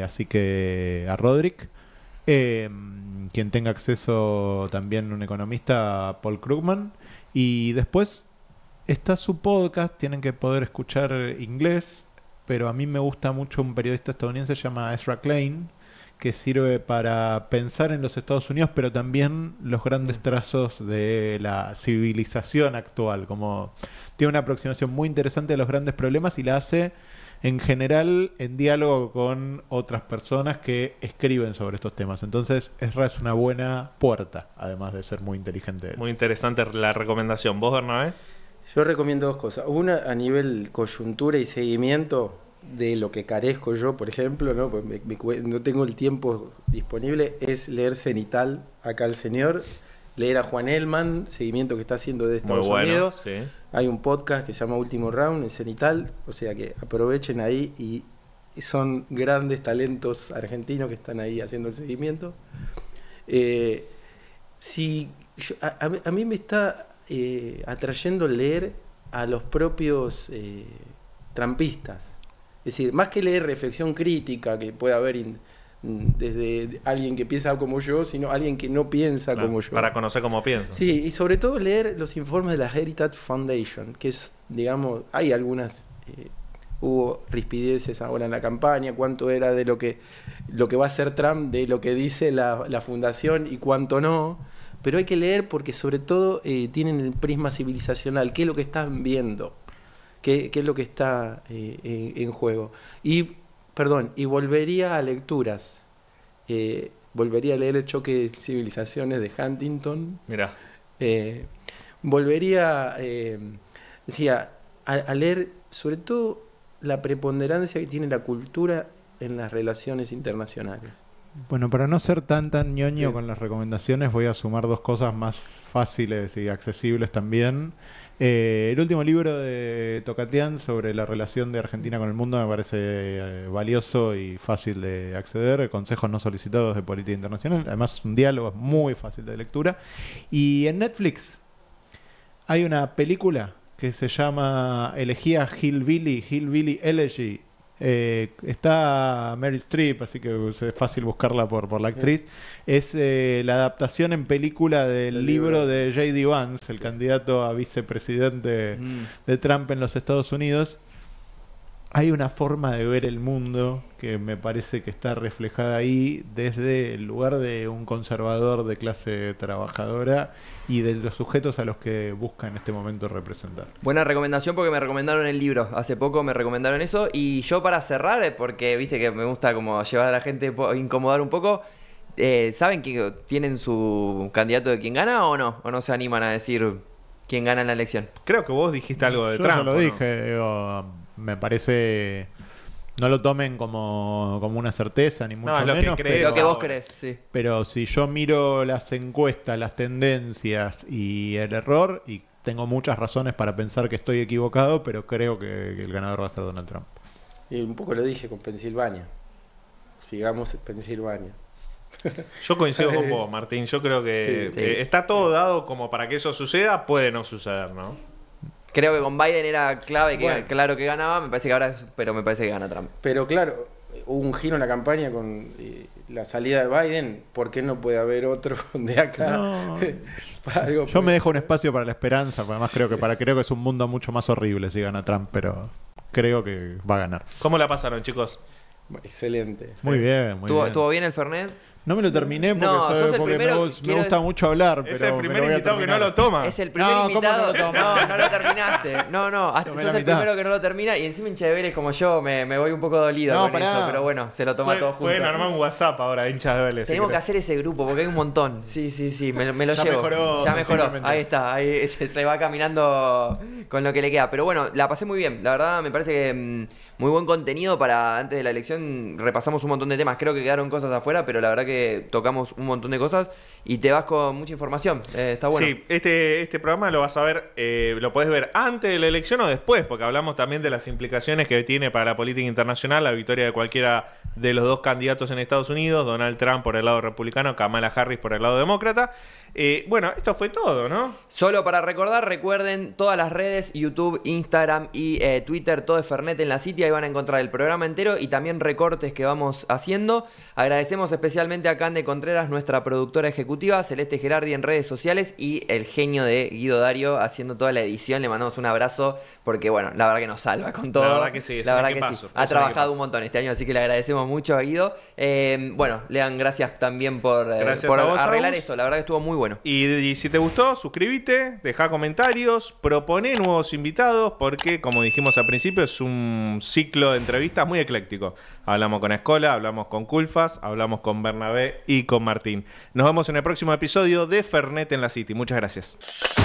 así que a Rodrik. Quien tenga acceso también, un economista, Paul Krugman. Y después está su podcast, tienen que poder escuchar inglés, pero a mí me gusta mucho un periodista estadounidense, se llama Ezra Klein, que sirve para pensar en los Estados Unidos, pero también los grandes trazos de la civilización actual. Como tiene una aproximación muy interesante de los grandes problemas, y la hace en general en diálogo con otras personas que escriben sobre estos temas. Entonces, Ezra es una buena puerta, además de ser muy inteligente. Muy interesante la recomendación. ¿Vos, Bernabé? Yo recomiendo dos cosas. Una, a nivel coyuntura y seguimiento de lo que carezco yo, por ejemplo, ¿no? Pues no tengo el tiempo disponible, es leer Cenital, acá el señor, leer a Juan Elman, seguimiento que está haciendo de Estados Unidos. Sí. Hay un podcast que se llama Último Round en Cenital, o sea que aprovechen ahí y son grandes talentos argentinos que están ahí haciendo el seguimiento. A mí me está atrayendo leer a los propios trampistas. Es decir, más que leer reflexión crítica que pueda haber desde alguien que piensa como yo, sino alguien que no piensa como yo. Para conocer cómo piensa. Sí, y sobre todo leer los informes de la Heritage Foundation, que es, digamos, hay algunas, hubo rispideces ahora en la campaña, cuánto era de lo que va a hacer Trump, de lo que dice la fundación y cuánto no. Pero hay que leer porque sobre todo tienen el prisma civilizacional, qué es lo que están viendo, qué es lo que está en juego. Y volvería a lecturas. Volvería a leer El choque de civilizaciones de Huntington. Mirá. Volvería a leer sobre todo la preponderancia que tiene la cultura en las relaciones internacionales. Bueno, para no ser tan ñoño con las recomendaciones, voy a sumar dos cosas más fáciles y accesibles también. El último libro de Tocatián sobre la relación de Argentina con el mundo me parece valioso y fácil de acceder. Consejos no solicitados de política internacional. Además, un diálogo muy fácil de lectura. Y en Netflix hay una película que se llama Elegía Hillbilly Elegy. Está Meryl Streep, así que es fácil buscarla por la actriz. Es la adaptación en película del libro de J.D. Vance, el candidato a vicepresidente de Trump en los Estados Unidos. Hay una forma de ver el mundo que me parece que está reflejada ahí desde el lugar de un conservador de clase trabajadora y de los sujetos a los que busca en este momento representar. Buena recomendación porque me recomendaron el libro. Hace poco me recomendaron eso. Y yo para cerrar, porque viste que me gusta como llevar a la gente, incomodar un poco. ¿Saben que tienen su candidato de quién gana o no? ¿O no se animan a decir quién gana en la elección? Creo que vos dijiste algo de Trump. Yo lo dije, me parece, no lo tomen como una certeza, ni mucho menos. Lo que vos crees, sí. Pero si yo miro las encuestas, las tendencias y el error, y tengo muchas razones para pensar que estoy equivocado, pero creo que el ganador va a ser Donald Trump. Y un poco lo dije con Pensilvania. Sigamos en Pensilvania. Yo coincido con vos, Martín. Yo creo que está todo dado como para que eso suceda. Puede no suceder, ¿no? Creo que con Biden era clave, claro que ganaba, me parece que ahora, pero me parece que gana Trump. Pero claro, hubo un giro en la campaña con la salida de Biden. ¿Por qué no puede haber otro de acá? No. Yo me dejo un espacio para la esperanza, porque además creo que es un mundo mucho más horrible si gana Trump, pero creo que va a ganar. ¿Cómo la pasaron, chicos? Excelente. Muy bien, muy bien. ¿Estuvo bien el Fernet? No me lo terminé porque, me gusta mucho hablar. Es el primer invitado que no lo toma. Es el primer invitado. No lo terminaste. Sos el primero que no lo termina. Y encima hincha de Vélez como yo, me voy un poco dolido con eso. Pero bueno, se lo toma todo junto. Pueden armar un WhatsApp ahora, hinchas de Vélez. Tenemos que hacer ese grupo porque hay un montón. Sí, me lo llevo. Ya mejoró. Ahí está. Ahí se va caminando con lo que le queda. Pero bueno, la pasé muy bien. La verdad me parece que muy buen contenido para antes de la elección. Repasamos un montón de temas. Creo que quedaron cosas afuera, pero la verdad que tocamos un montón de cosas y te vas con mucha información. Está bueno. Sí, este programa lo vas a ver, lo podés ver antes de la elección o después, porque hablamos también de las implicaciones que tiene para la política internacional la victoria de cualquiera de los dos candidatos en Estados Unidos, Donald Trump por el lado republicano, Kamala Harris por el lado demócrata. Bueno, esto fue todo, ¿no? Solo para recordar, recuerden todas las redes, YouTube, Instagram y Twitter, todo es Fernet en la City, ahí van a encontrar el programa entero y también recortes que vamos haciendo. Agradecemos especialmente a Cande Contreras, nuestra productora ejecutiva, Celeste Gerardi en redes sociales y el genio de Guido Dario haciendo toda la edición. Le mandamos un abrazo porque, bueno, la verdad que nos salva con todo. La verdad que sí, la verdad que sí. Ha trabajado un montón este año, así que le agradecemos mucho a Guido. Bueno, Lean, gracias también por arreglar esto. La verdad que estuvo muy bueno. Y si te gustó, suscríbete, deja comentarios, propone nuevos invitados, porque como dijimos al principio, es un ciclo de entrevistas muy ecléctico. Hablamos con Escola, hablamos con Culfas, hablamos con Bernabé y con Martín. Nos vemos en el próximo episodio de Fernet en la City. Muchas gracias.